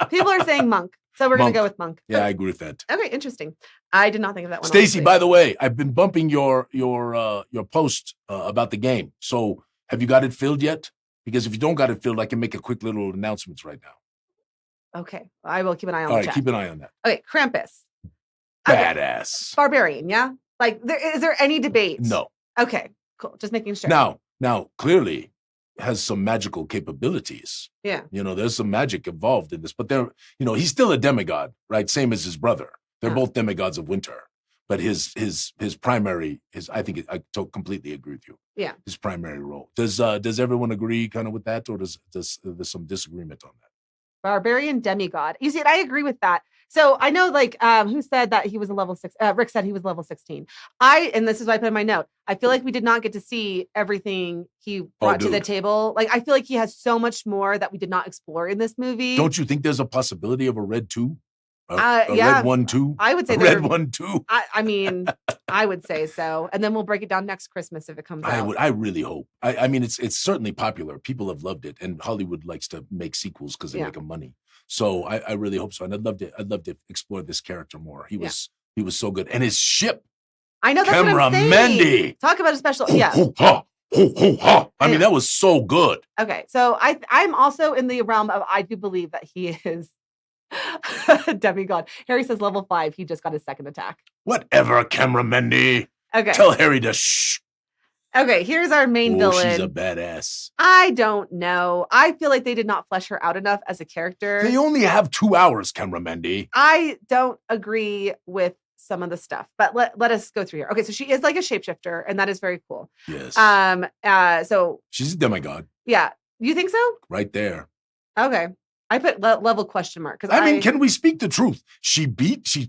People are saying monk. So we're going to go with monk. Yeah, I agree with that. Okay, interesting. I did not think of that one. Stacy, by the way, I've been bumping your post about the game. So have you got it filled yet? Because if you don't got it filled, I can make a quick little announcements right now. Okay. I will keep an eye on All the right, chat. keep an eye on that. Okay, Krampus. Badass. Barbarian, yeah? Like, is there any debate? No. Okay, cool. Just making sure. Now, clearly has some magical capabilities. Yeah. There's some magic involved in this, but he's still a demigod, right? Same as his brother. They're both demigods of winter. But his primary, I completely agree with you. Yeah. His primary role. Does everyone agree kind of with that, or does there's some disagreement on that? Barbarian demigod. You see, I agree with that. So I know, like, who said that he was a level 6? Rick said he was level 16. And this is what I put in my note. I feel like we did not get to see everything he brought to the table. Like, I feel like he has so much more that we did not explore in this movie. Don't you think there's a possibility of a red 2? Yeah, red 1 2? I would say red 1 2. I mean, I would say so. And then we'll break it down next Christmas if it comes out. I really hope. I mean, it's certainly popular. People have loved it, and Hollywood likes to make sequels because they make them money. So I really hope so, and I'd love to explore this character more. He was so good, and his ship. I know, that's what I'm saying. Talk about a special. I mean, that was so good. Okay, so I'm also in the realm of, I do believe that he is demigod. Harry says level 5. He just got his second attack. Whatever, Cameramendi. Okay. Tell Harry to shh. Okay, here's our main villain. She's a badass. I don't know. I feel like they did not flesh her out enough as a character. They only have 2 hours, Cameramendi. I don't agree with some of the stuff, but let us go through here. Okay, so she is like a shapeshifter, and that is very cool. Yes. So she's a demigod. Yeah. You think so? Right there. Okay. I put level question mark because I mean, can we speak the truth? She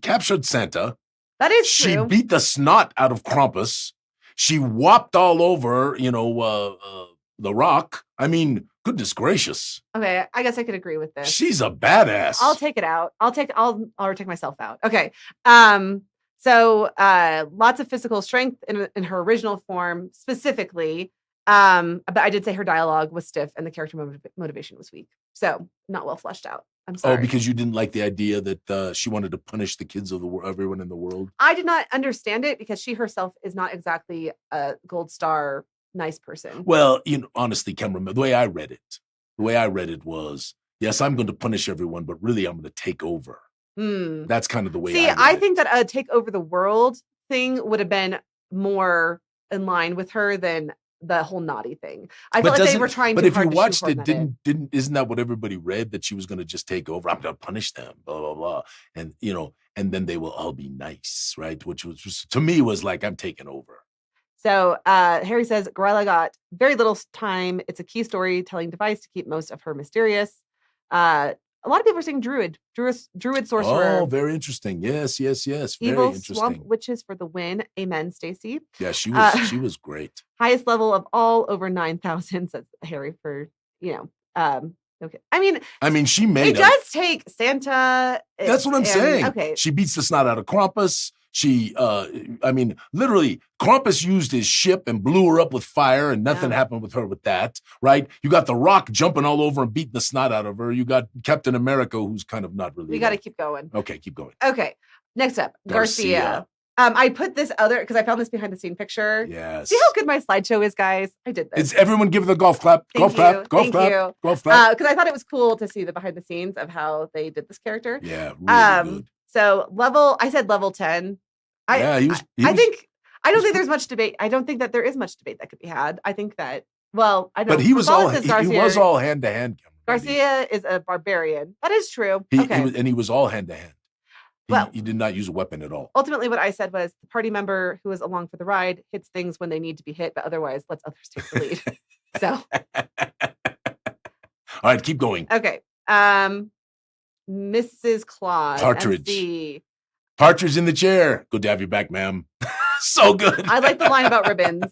captured Santa. That is true. She beat the snot out of Krampus. She whopped all over, the Rock. I mean, goodness gracious. Okay, I guess I could agree with this. She's a badass. I'll take it out. I'll take myself out. Okay. So lots of physical strength in her original form, specifically. But I did say her dialogue was stiff and the character motivation was weak. So not well fleshed out. I'm sorry. Oh, because you didn't like the idea that she wanted to punish the kids of everyone in the world? I did not understand it because she herself is not exactly a gold star nice person. Well, honestly, Cameron, the way I read it was, yes, I'm going to punish everyone, but really I'm going to take over. That's kind of the way I think that a take over the world thing would have been more in line with her than the whole naughty thing. I feel like they were trying to. But if you watched it, isn't that what everybody read, that she was going to just take over? I'm going to punish them, blah blah blah, and and then they will all be nice, right? Which was to me was like, I'm taking over. So Harry says Gorilla got very little time. It's a key storytelling device to keep most of her mysterious. A lot of people are saying druid sorcerer. Oh, very interesting. Yes. Very Evil interesting. swamp witches for the win. Amen, Stacy. Yeah, she was great. Highest level of all, over 9,000, says Harry for, okay. I mean, she made it. Does take Santa. That's what I'm saying. Okay. She beats the snot out of Krampus. She, literally, Krampus used his ship and blew her up with fire, and nothing happened with her with that, right? You got the Rock jumping all over and beating the snot out of her. You got Captain America, who's kind of not really. We got to keep going. Okay, keep going. Okay, next up, Garcia. I put this because I found this behind the scene picture. Yes. See how good my slideshow is, guys? I did this. It's everyone give the golf clap. Golf clap. Golf clap. Golf clap. Because I thought it was cool to see the behind the scenes of how they did this character. Yeah, really good. So I said level 10. I don't think there's much debate. I don't think that there is much debate that could be had. I think that, well, I don't know. But he was all hand to hand. Garcia is a barbarian. That is true. He was all hand to hand. He did not use a weapon at all. Ultimately, what I said was the party member who is along for the ride hits things when they need to be hit, but otherwise lets others take the lead. So. All right, keep going. Okay. Mrs. Claus. Partridge. MC. Partridge in the chair. Good to have you back, ma'am. So good. I like the line about ribbons.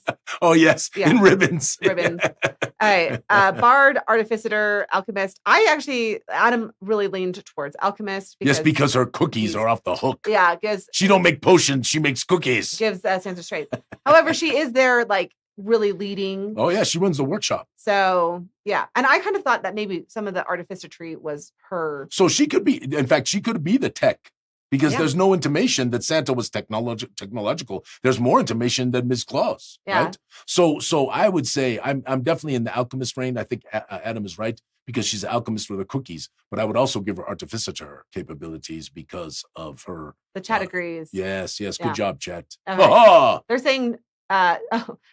Oh, yes. Yeah. In ribbons. Ribbons. All right. Bard, artificer, alchemist. Adam really leaned towards alchemist. Because her cookies are off the hook. Yeah. She don't make potions. She makes cookies. Gives Santa straight. However, she is there like really leading. Oh, yeah. She runs the workshop. So, yeah. And I kind of thought that maybe some of the artificistry was her. So she could be the tech. Because Yeah. there's no intimation that Santa was technological. There's more intimation than Ms. Claus, Yeah. right? So I would say I'm definitely in the alchemist reign. I think Adam is right because she's an alchemist with her cookies. But I would also give her artificer capabilities because of her. The chat agrees. Yes. Yeah. Good job, chat. Okay. They're saying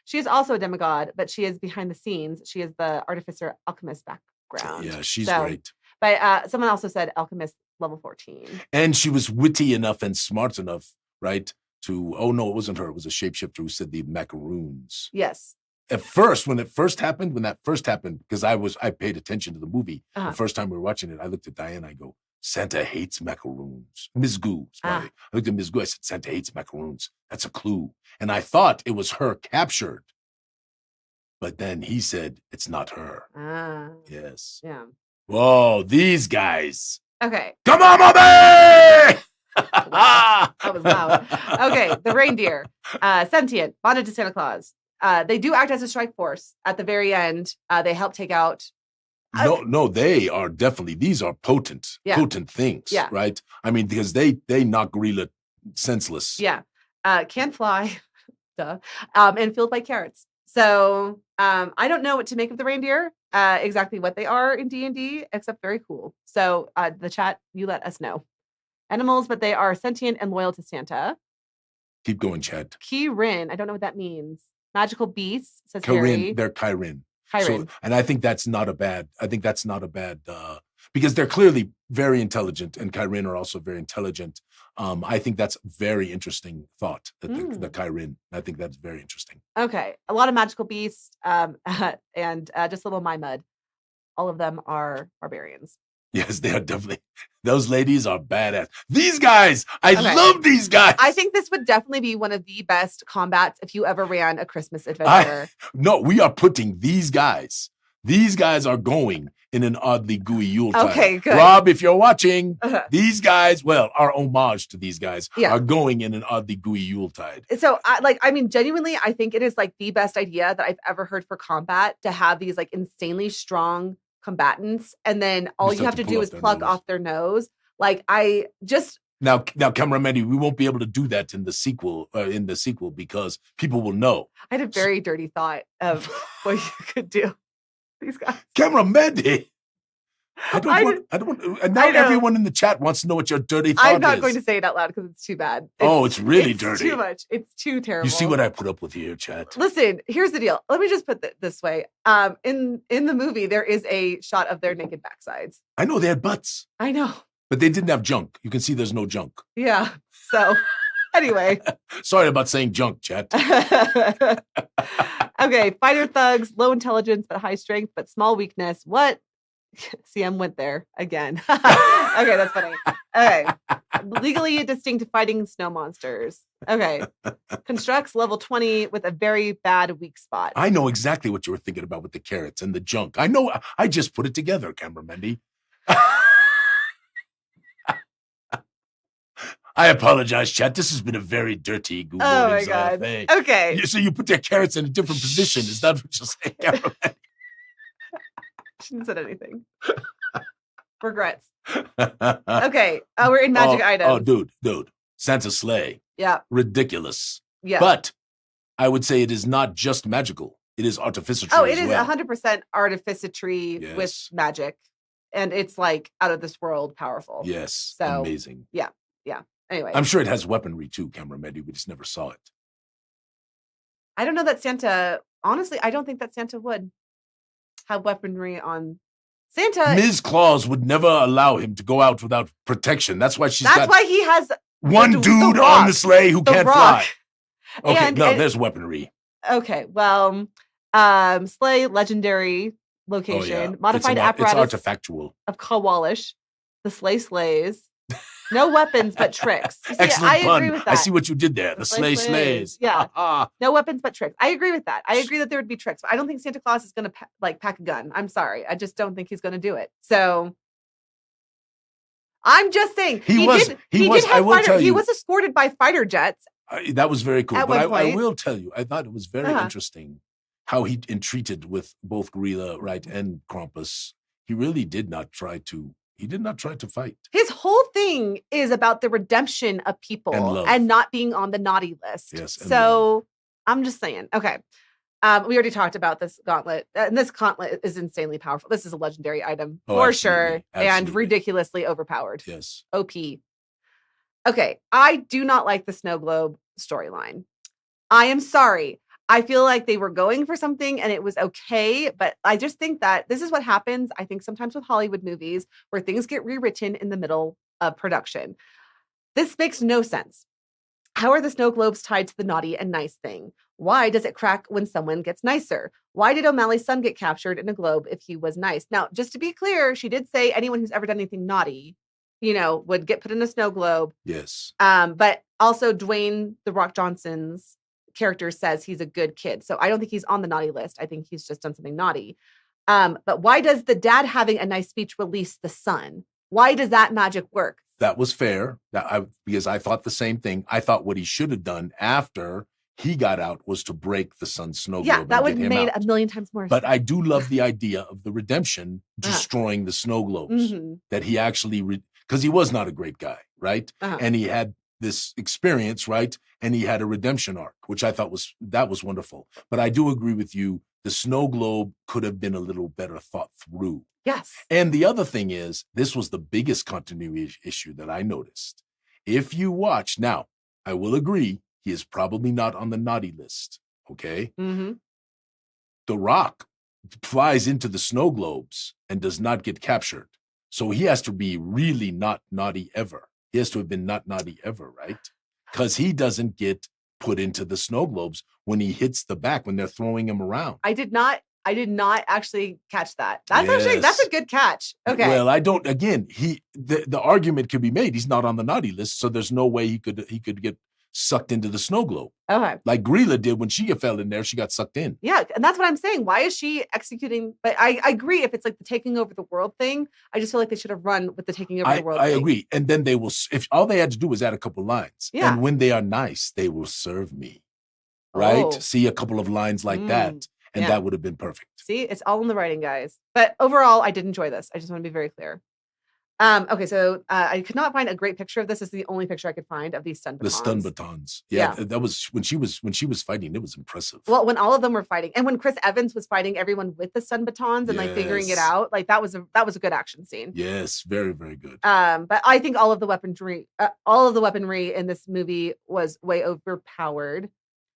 she is also a demigod, but she is behind the scenes. She is the artificer alchemist background. Yeah, she's great. But someone also said alchemist level 14. And she was witty enough and smart enough, right? Oh no, it wasn't her. It was a shapeshifter who said the macaroons. Yes. At first, when that first happened, because I paid attention to the movie. The first time we were watching it, I looked at Diane. I go, Santa hates macaroons. Ms. Goo. I looked at Ms. Goo. I said, Santa hates macaroons. That's a clue. And I thought it was her captured. But then he said, it's not her. Yes. Yeah. Whoa, these guys. Okay. Come on, mommy! Wow, that was loud. Okay, the reindeer, sentient, bonded to Santa Claus. They do act as a strike force. At the very end, they help take out. No, they are definitely. These are potent things, right? I mean, because they knock gorilla senseless. Yeah, can fly, duh, and filled by carrots. So I don't know what to make of the reindeer. Exactly what they are in DnD, except very cool. So the chat, you let us know. Animals, but they are sentient and loyal to Santa. Keep going, Chad. Kirin, I don't know what that means. Magical beasts, says Kirin, Harry. they're Kirin. Kirin. So, and I think that's not a bad. Because they're clearly very intelligent, and Kirin are also very intelligent. I think that's very interesting thought. The Kirin. I think that's very interesting. Okay, a lot of magical beasts, and just little my mud. All of them are barbarians. Yes, they are definitely. Those ladies are badass. These guys, I love these guys. I think this would definitely be one of the best combats if you ever ran a Christmas adventure. No, we are putting these guys. These guys are going in an oddly gooey Yuletide. Okay, good. Rob, if you're watching, these guys, our homage to these guys are going in an oddly gooey Yuletide. So, genuinely, I think it is like the best idea that I've ever heard for combat to have these like insanely strong combatants, and then all you have to do is pluck off their nose. Like I just now, Camera Mandy, we won't be able to do that in the sequel. Because people will know. I had a very dirty thought of what you could do. These guys, Camera Mandy. I don't want. And now everyone in the chat wants to know what your dirty thought is. I'm not going to say it out loud because it's too bad. It's really dirty. Too much. It's too terrible. You see what I put up with here, chat. Listen, here's the deal. Let me just put it this way. In the movie, there is a shot of their naked backsides. I know they had butts. I know. But they didn't have junk. You can see there's no junk. Yeah. So anyway. Sorry about saying junk, chat. Okay. Fighter thugs, low intelligence, but high strength, but small weakness. What? CM went there again. Okay, that's funny. Okay. Legally distinct fighting snow monsters. Okay. Constructs level 20 with a very bad weak spot. I know exactly what you were thinking about with the carrots and the junk. I know. I just put it together, Camera Mandy. I apologize, chat. This has been a very dirty Goo Morning. Oh my God. Okay. So you put their carrots in a different position. Is that what you're saying, Camera Mandy? She didn't say anything. Regrets. Okay. We're in magic items. Oh, dude. Santa's sleigh. Yeah. Ridiculous. Yeah. But I would say it is not just magical. It is artificitory. Oh, it is 100% artificitory with magic. And it's like out of this world powerful. Yes. So amazing. Yeah. Anyway. I'm sure it has weaponry too, Camera Mandy. We just never saw it. I don't know that Santa, honestly, I don't think that Santa would have weaponry on Santa. Ms. Claus would never allow him to go out without protection. That's why why he has one dude on the sleigh who can't fly. Okay, there's weaponry. Okay, well, sleigh, legendary location, modified apparatus. It's artifactual. Of Kawalish, the sleigh slays. No weapons but tricks. See, Excellent I pun. agree with that. I see what you did there. The sleigh slays. Yeah. No weapons but tricks. I agree with that. I agree that there would be tricks. But I don't think Santa Claus is going to pack a gun. I'm sorry. I just don't think he's going to do it. So I'm just saying he was escorted by fighter jets. That was very cool. But I will tell you, I thought it was very interesting how he entreated with both Gorilla, right, and Krampus. He really did not try to He did not try to fight. His whole thing is about the redemption of people and not being on the naughty list. Yes. So I'm just saying. Okay. We already talked about this gauntlet. And this gauntlet is insanely powerful. This is a legendary item for sure. And ridiculously overpowered. Yes. OP. Okay. I do not like the snow globe storyline. I am sorry. I feel like they were going for something and it was okay, but I just think that this is what happens, I think, sometimes with Hollywood movies where things get rewritten in the middle of production. This makes no sense. How are the snow globes tied to the naughty and nice thing? Why does it crack when someone gets nicer? Why did O'Malley's son get captured in a globe if he was nice? Now, just to be clear, she did say anyone who's ever done anything naughty, would get put in a snow globe. Yes. But also Dwayne "The Rock" Johnson's character says he's a good kid. So I don't think he's on the naughty list. I think he's just done something naughty. But why does the dad having a nice speech release the son? Why does that magic work? That was fair. Because I thought the same thing. I thought what he should have done after he got out was to break the son's snow globe. Yeah, that would have made a million times more sense. But I do love the idea of the redemption destroying the snow globes. That he actually, because he was not a great guy, right? And he had this experience, right? And he had a redemption arc, which I thought was wonderful. But I do agree with you. The snow globe could have been a little better thought through. Yes. And the other thing is, this was the biggest continuity issue that I noticed. If you watch, now, I will agree, he is probably not on the naughty list, okay? The Rock flies into the snow globes and does not get captured. So he has to be really not naughty ever. He has to have been not naughty ever, right? Because he doesn't get put into the snow globes when he hits the back, when they're throwing him around. I did not actually catch that. That's a good catch. Okay. Well, I don't, again, the argument could be made. He's not on the naughty list, so there's no way he could get sucked into the snow globe. Okay. Like Grilla did when she fell in there, she got sucked in. Yeah, and that's what I'm saying. Why is she executing? But I agree if it's like the taking over the world thing, I just feel like they should have run with the taking over the world thing. I agree. And then they will, if all they had to do was add a couple lines. Yeah. And when they are nice, they will serve me. Right? See a couple of lines like that. And that would have been perfect. See, it's all in the writing, guys. But overall, I did enjoy this. I just want to be very clear. Okay, so I could not find a great picture of this. This is the only picture I could find of these stun batons. The stun batons. Yeah, that was when she was fighting, it was impressive. Well, when all of them were fighting, and when Chris Evans was fighting everyone with the stun batons and like figuring it out, like that was a good action scene. Yes, very, very good. But I think all of the weaponry in this movie was way overpowered.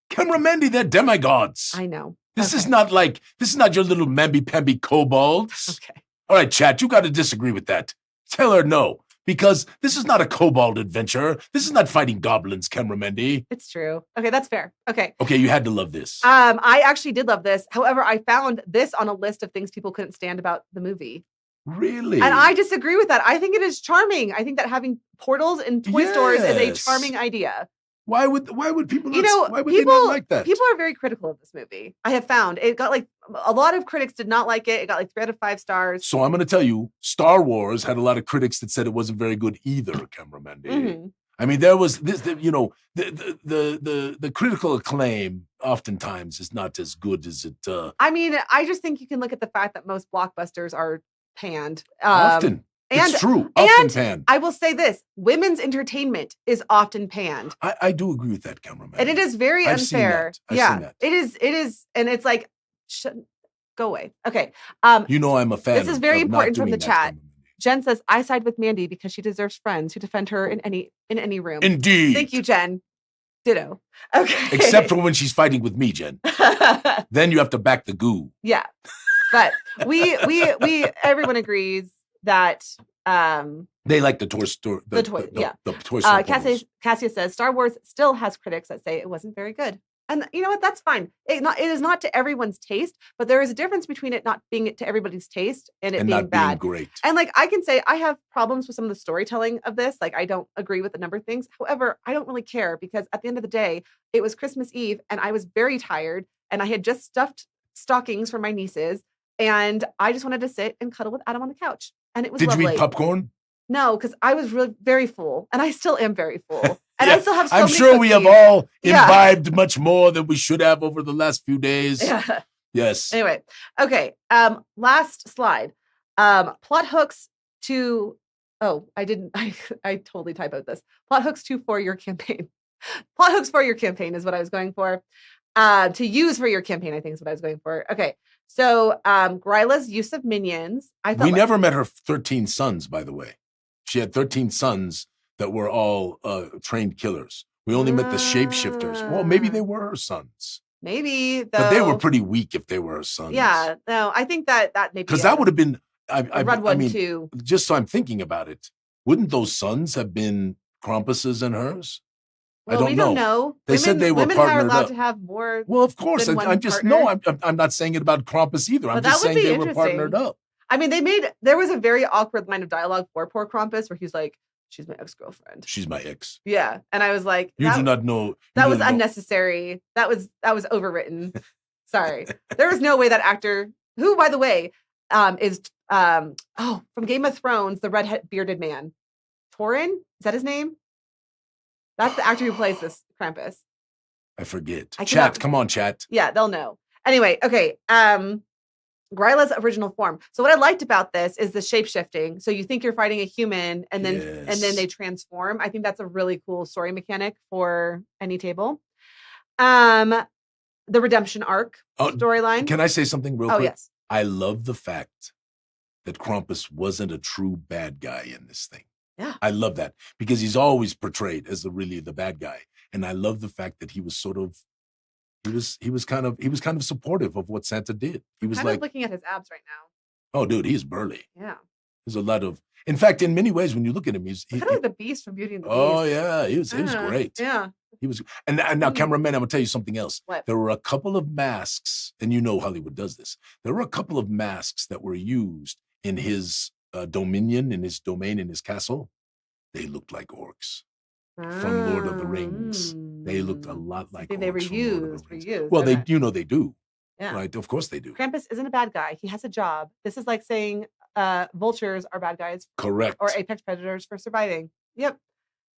Camera Mandy, they're demigods. I know. This is not your little mamby-pamby kobolds. Okay. All right, chat, you got to disagree with that. Tell her no, because this is not a kobold adventure. This is not fighting goblins, Camera Mandy. It's true. Okay, that's fair. Okay. Okay, you had to love this. I actually did love this. However, I found this on a list of things people couldn't stand about the movie. Really? And I disagree with that. I think it is charming. I think that having portals in toy stores is a charming idea. Why would people not, why would they not like that? People are very critical of this movie. I have found it got like a lot of critics did not like it. It got like 3 out of 5 stars. So I'm going to tell you, Star Wars had a lot of critics that said it wasn't very good either, Camera Mandy. I mean, there was this, the critical acclaim oftentimes is not as good as it. I mean, I just think you can look at the fact that most blockbusters are panned. Often. It's true. Often panned. I will say this: women's entertainment is often panned. I do agree with that, cameraman. And it is very unfair. I've seen that. It is, and it's like, go away. Okay. I'm a fan. This is very important from the chat. Jen says, "I side with Mandy because she deserves friends who defend her in any room." Indeed. Thank you, Jen. Ditto. Okay. Except for when she's fighting with me, Jen. Then you have to back the goo. Yeah. But we everyone agrees that they like the toy store. The toy store. Cassia says Star Wars still has critics that say it wasn't very good. And you know what? That's fine. It is not to everyone's taste, but there is a difference between it not being to everybody's taste and it being not bad. Being great. And like I can say I have problems with some of the storytelling of this. Like I don't agree with a number of things. However, I don't really care because at the end of the day, it was Christmas Eve and I was very tired and I had just stuffed stockings for my nieces and I just wanted to sit and cuddle with Adam on the couch. And it was lovely. Did you eat popcorn? No, because I was really very full and I still am very full. And I still have so I'm many sure cookies. we have all imbibed much more than we should have over the last few days. Yeah. Yes. Anyway, okay. Last slide. Plot hooks to, oh, I didn't, I totally typoed this. Plot hooks for your campaign. Plot hooks for your campaign is what I was going for. To use for your campaign, I think is what I was going for. Okay. So Gryla's use of minions. I thought we never met her 13 sons, by the way. She had 13 sons that were all trained killers. We only met the shapeshifters. Well, maybe they were her sons. Maybe, though. But they were pretty weak if they were her sons. Yeah, no, I think that maybe. Because that would have been, I read one too. Just so I'm thinking about it, wouldn't those sons have been Krampus's and hers? Well, we don't know. They said they were partnered up. Women are allowed to have more. Well, of course. I'm just, no, I'm not saying it about Krampus either. I'm just saying they were partnered up. I mean, there was a very awkward line of dialogue for poor Krampus where he's like, she's my ex-girlfriend. She's my ex. Yeah. And I was like, you do not know. That was unnecessary. That was overwritten. Sorry. There was no way that actor, who, by the way, is from Game of Thrones, the red bearded man. Torin? Is that his name? That's the actor who plays this Krampus. I forget. Chat, come on, chat. Yeah, they'll know. Anyway, okay. Gryla's original form. So what I liked about this is the shape-shifting. So you think you're fighting a human and then they transform. I think that's a really cool story mechanic for any table. The redemption arc storyline. Can I say something real quick? Oh, yes. I love the fact that Krampus wasn't a true bad guy in this thing. Yeah. I love that because he's always portrayed as really the bad guy. And I love the fact that he was sort of he was kind of supportive of what Santa did. He was kind of looking at his abs right now. Oh, dude, he's burly. Yeah. There's a lot of, in fact, in many ways, when you look at him, he's kind of like the Beast from Beauty and the Beast. Oh yeah, he was great. Yeah. He was, and now, cameraman, I'm gonna tell you something else. What? There were a couple of masks, and you know Hollywood does this. There were a couple of masks that were used in his dominion, in his domain, in his castle. They looked like orcs from Lord of the Rings. They looked a lot like orcs. They were used. Well, okay. They do. Yeah. Right. Of course they do. Krampus isn't a bad guy. He has a job. This is like saying vultures are bad guys. Correct. Or apex predators for surviving. Yep.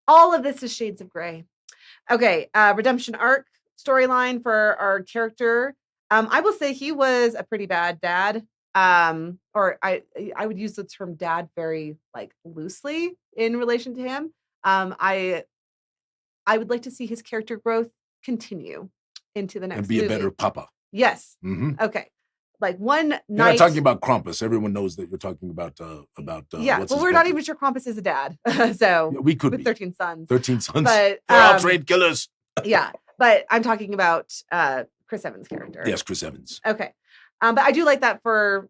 All of this is shades of gray. Okay. Redemption arc storyline for our character. I will say he was a pretty bad dad. Or I would use the term dad very like loosely in relation to him. I would like to see his character growth continue into the next and be movie. A better papa. Yes. Mm-hmm. Okay. Like one night. You're not talking about Krampus. Everyone knows that you're talking about. Yeah. Well, we're not even sure Krampus is a dad. So yeah, we could with be 13 sons. 13 sons. But they're all trained killers. Yeah, but I'm talking about Chris Evans' character. Yes, Chris Evans. Okay. But I do like that for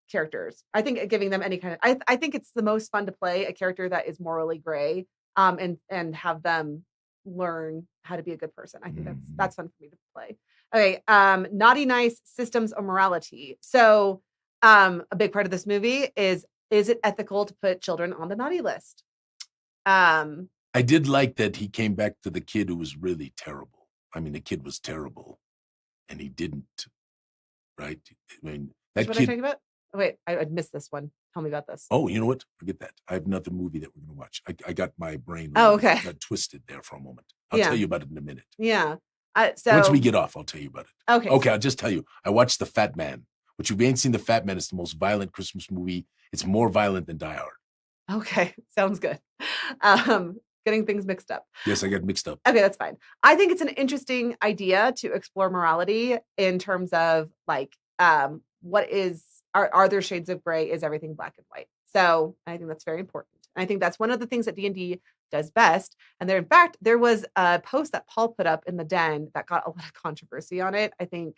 characters. I think giving them any kind of. I think it's the most fun to play a character that is morally gray. And have them learn how to be a good person. I think that's fun for me to play. Okay, naughty nice systems of morality. So a big part of this movie is it ethical to put children on the naughty list? I did like that he came back to the kid who was really terrible. I mean, the kid was terrible, and he didn't. Right? I mean, that what kid. I'm talking about? Oh, wait, I missed this one. Tell me about this. Oh, you know what? Forget that. I have another movie that we're going to watch. I got my brain okay. got twisted there for a moment. I'll tell you about it in a minute. Yeah. So once we get off, I'll tell you about it. Okay. Okay, I'll just tell you. I watched The Fat Man, which if you ain't seen The Fat Man, it's the most violent Christmas movie. It's more violent than Die Hard. Okay. Sounds good. Getting things mixed up. Yes, I got mixed up. Okay, that's fine. I think it's an interesting idea to explore morality in terms of like, are there shades of gray? Is everything black and white? So I think that's very important. And I think that's one of the things that DnD does best. And in fact, there was a post that Paul put up in the Den that got a lot of controversy on it, I think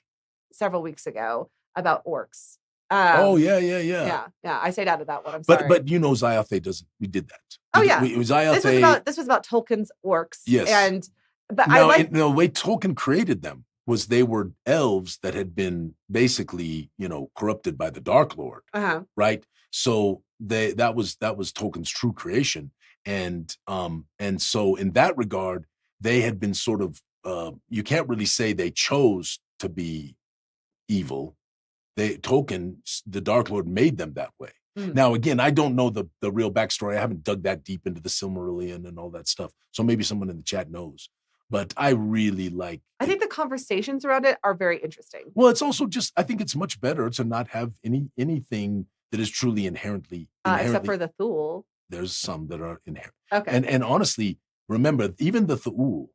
several weeks ago, about orcs. Yeah. I stayed out of that one. I'm sorry. But you know, Zyathé we did that. Zyathé. This was about Tolkien's orcs. Yes. But the way Tolkien created them was they were elves that had been basically, corrupted by the Dark Lord. Right. So that was Tolkien's true creation. And so in that regard, they had been sort of, you can't really say they chose to be evil. Tolkien, the Dark Lord, made them that way. Now, again, I don't know the real backstory. I haven't dug that deep into the Silmarillion and all that stuff. So maybe someone in the chat knows. But I really like. I think the conversations around it are very interesting. Well, it's also just, I think it's much better to not have anything that is truly inherently. Except for the Thule. There's some that are inherent. Okay. And honestly, remember, even the Thule,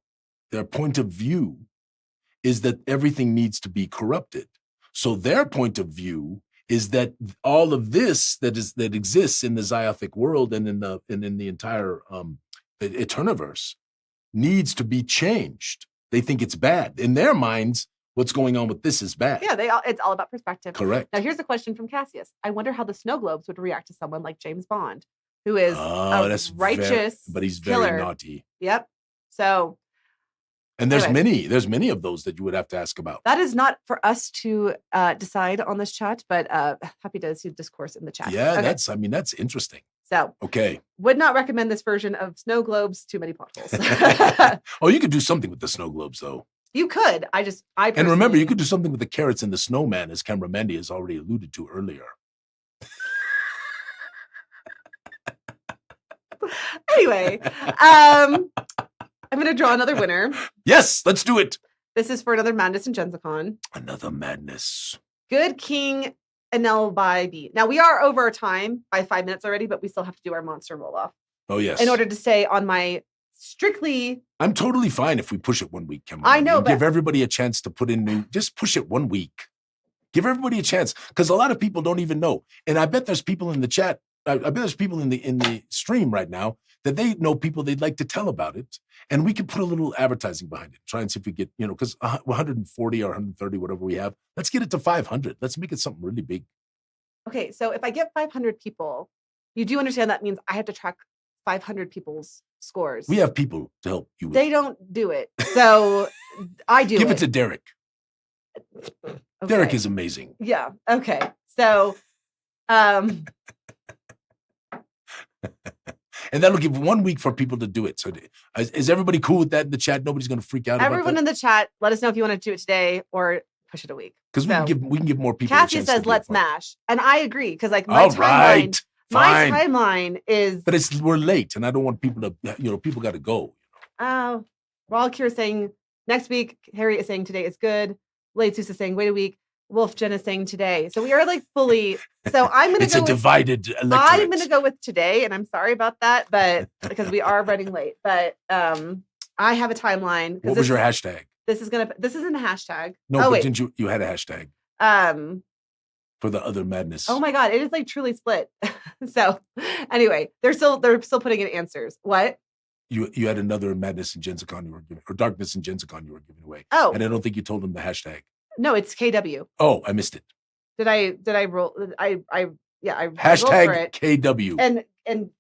their point of view is that everything needs to be corrupted. So their point of view is that all of this that exists in the Zyathè world and in the entire Eterniverse needs to be changed. They think it's bad. In their minds, what's going on with this is bad. Yeah, it's all about perspective. Correct. Now, here's a question from Cassius. I wonder how the snow globes would react to someone like James Bond, who is a righteous but he's killer. very naughty. Yep. So, and there's many of those that you would have to ask about. That is not for us to decide on this chat, but happy to see discourse in the chat. Yeah, okay. that's interesting. So, okay. Would not recommend this version of snow globes. Too many potholes. Oh, you could do something with the snow globes, though. You could. And remember, you could do something with the carrots and the snowman, as Cameron Mandy has already alluded to earlier. Anyway, I'm going to draw another winner. Yes, let's do it. This is for another Madness in GenZicon. Another madness. Good King Enel by B. Now, we are over our time by 5 minutes already, but we still have to do our monster roll-off. Oh, yes. In order to stay on my strictly... I'm totally fine if we push it 1 week, Cameron. I know, but... Give everybody a chance to put in new... Just push it 1 week. Give everybody a chance, because a lot of people don't even know. And I bet there's people in the chat, I bet there's people in the stream right now that they know people they'd like to tell about it. And we can put a little advertising behind it. Try and see if we get, because 140 or 130, whatever we have, let's get it to 500. Let's make it something really big. Okay, so if I get 500 people, you do understand that means I have to track 500 people's scores. We have people to help you with They don't do it. So I do Give it to Derek. Okay. Derek is amazing. Yeah. Okay. So, and that'll give 1 week for people to do it. So is everybody cool with that in the chat? Nobody's going to freak out everyone about that? in the chat, let us know if you want to do it today or push it a week. Because we can give more people Cassie a chance says, to let's mash. And I agree. Because like my timeline is... But we're late and I don't want people to, people got to go. Oh, Raul Cure is saying next week. Harry is saying today is good. Late Zeus is saying wait a week. Wolf Jen is saying today. So we are like fully. So I'm going to go. It's a divided electorate. I'm going to go with today, and I'm sorry about that, but because we are running late. But I have a timeline. What was your hashtag? This isn't a hashtag. No, but didn't you had a hashtag? For the other madness. Oh my God, it is like truly split. So anyway, they're still putting in answers. What? You had another madness in GenZicon you were giving, or darkness in GenZicon you were giving away. Oh, and I don't think you told them the hashtag. No, it's KW. Oh, I missed it. Did I roll? I hashtag rolled for it. KW. And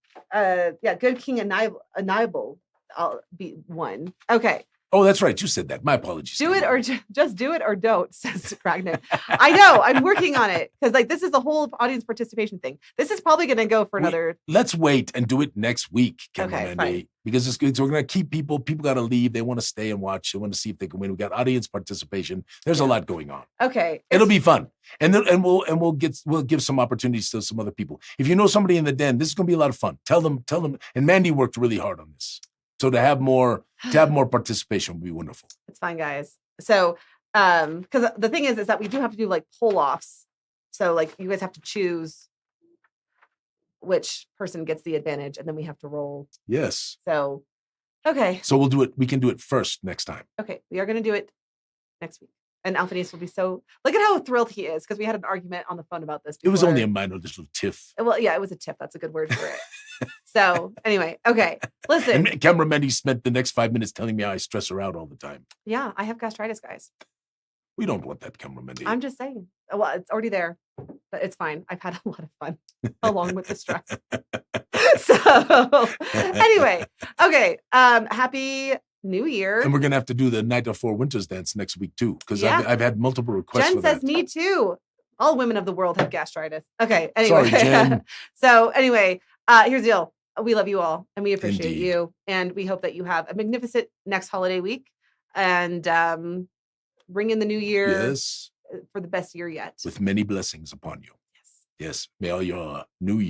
Good King Enable. I'll be one. Okay. Oh, that's right. You said that. My apologies. Do it or just do it or don't, says Kragnan. I know. I'm working on it because this is a whole audience participation thing. This is probably going to go for another. Let's wait and do it next week, Okay, fine. Because it's good. So we're going to keep people. People got to leave. They want to stay and watch. They want to see if they can win. We got audience participation. There's a lot going on. Okay. It'll be fun, and we'll give some opportunities to some other people. If you know somebody in the den, this is going to be a lot of fun. Tell them. And Mandy worked really hard on this. So to have more participation would be wonderful. It's fine, guys. So, because the thing is that we do have to do like pull offs. So like you guys have to choose which person gets the advantage, and then we have to roll. Yes. So, okay. So we'll do it. We can do it first next time. Okay, we are going to do it next week. And Alphinius will be so. Look at how thrilled he is because we had an argument on the phone about this before. It was only a minor little tiff. Well, yeah, it was a tiff. That's a good word for it. So anyway, okay. Listen. And Cameron Mendy spent the next 5 minutes telling me how I stress her out all the time. Yeah, I have gastritis, guys. We don't want that, Cameron Mendy. I'm just saying. Well, it's already there, but it's fine. I've had a lot of fun along with the stress. So anyway, okay. Happy New Year. And we're going to have to do the Night of Four Winters dance next week too, because I've had multiple requests Jen for that. says, me too. All women of the world have gastritis. Okay, anyway. Sorry, Jen. So anyway, here's the deal. We love you all, and we appreciate Indeed. you. And we hope that you have a magnificent next holiday week. And bring in the new year for the best year yet. With many blessings upon you. Yes. Yes. May all your new year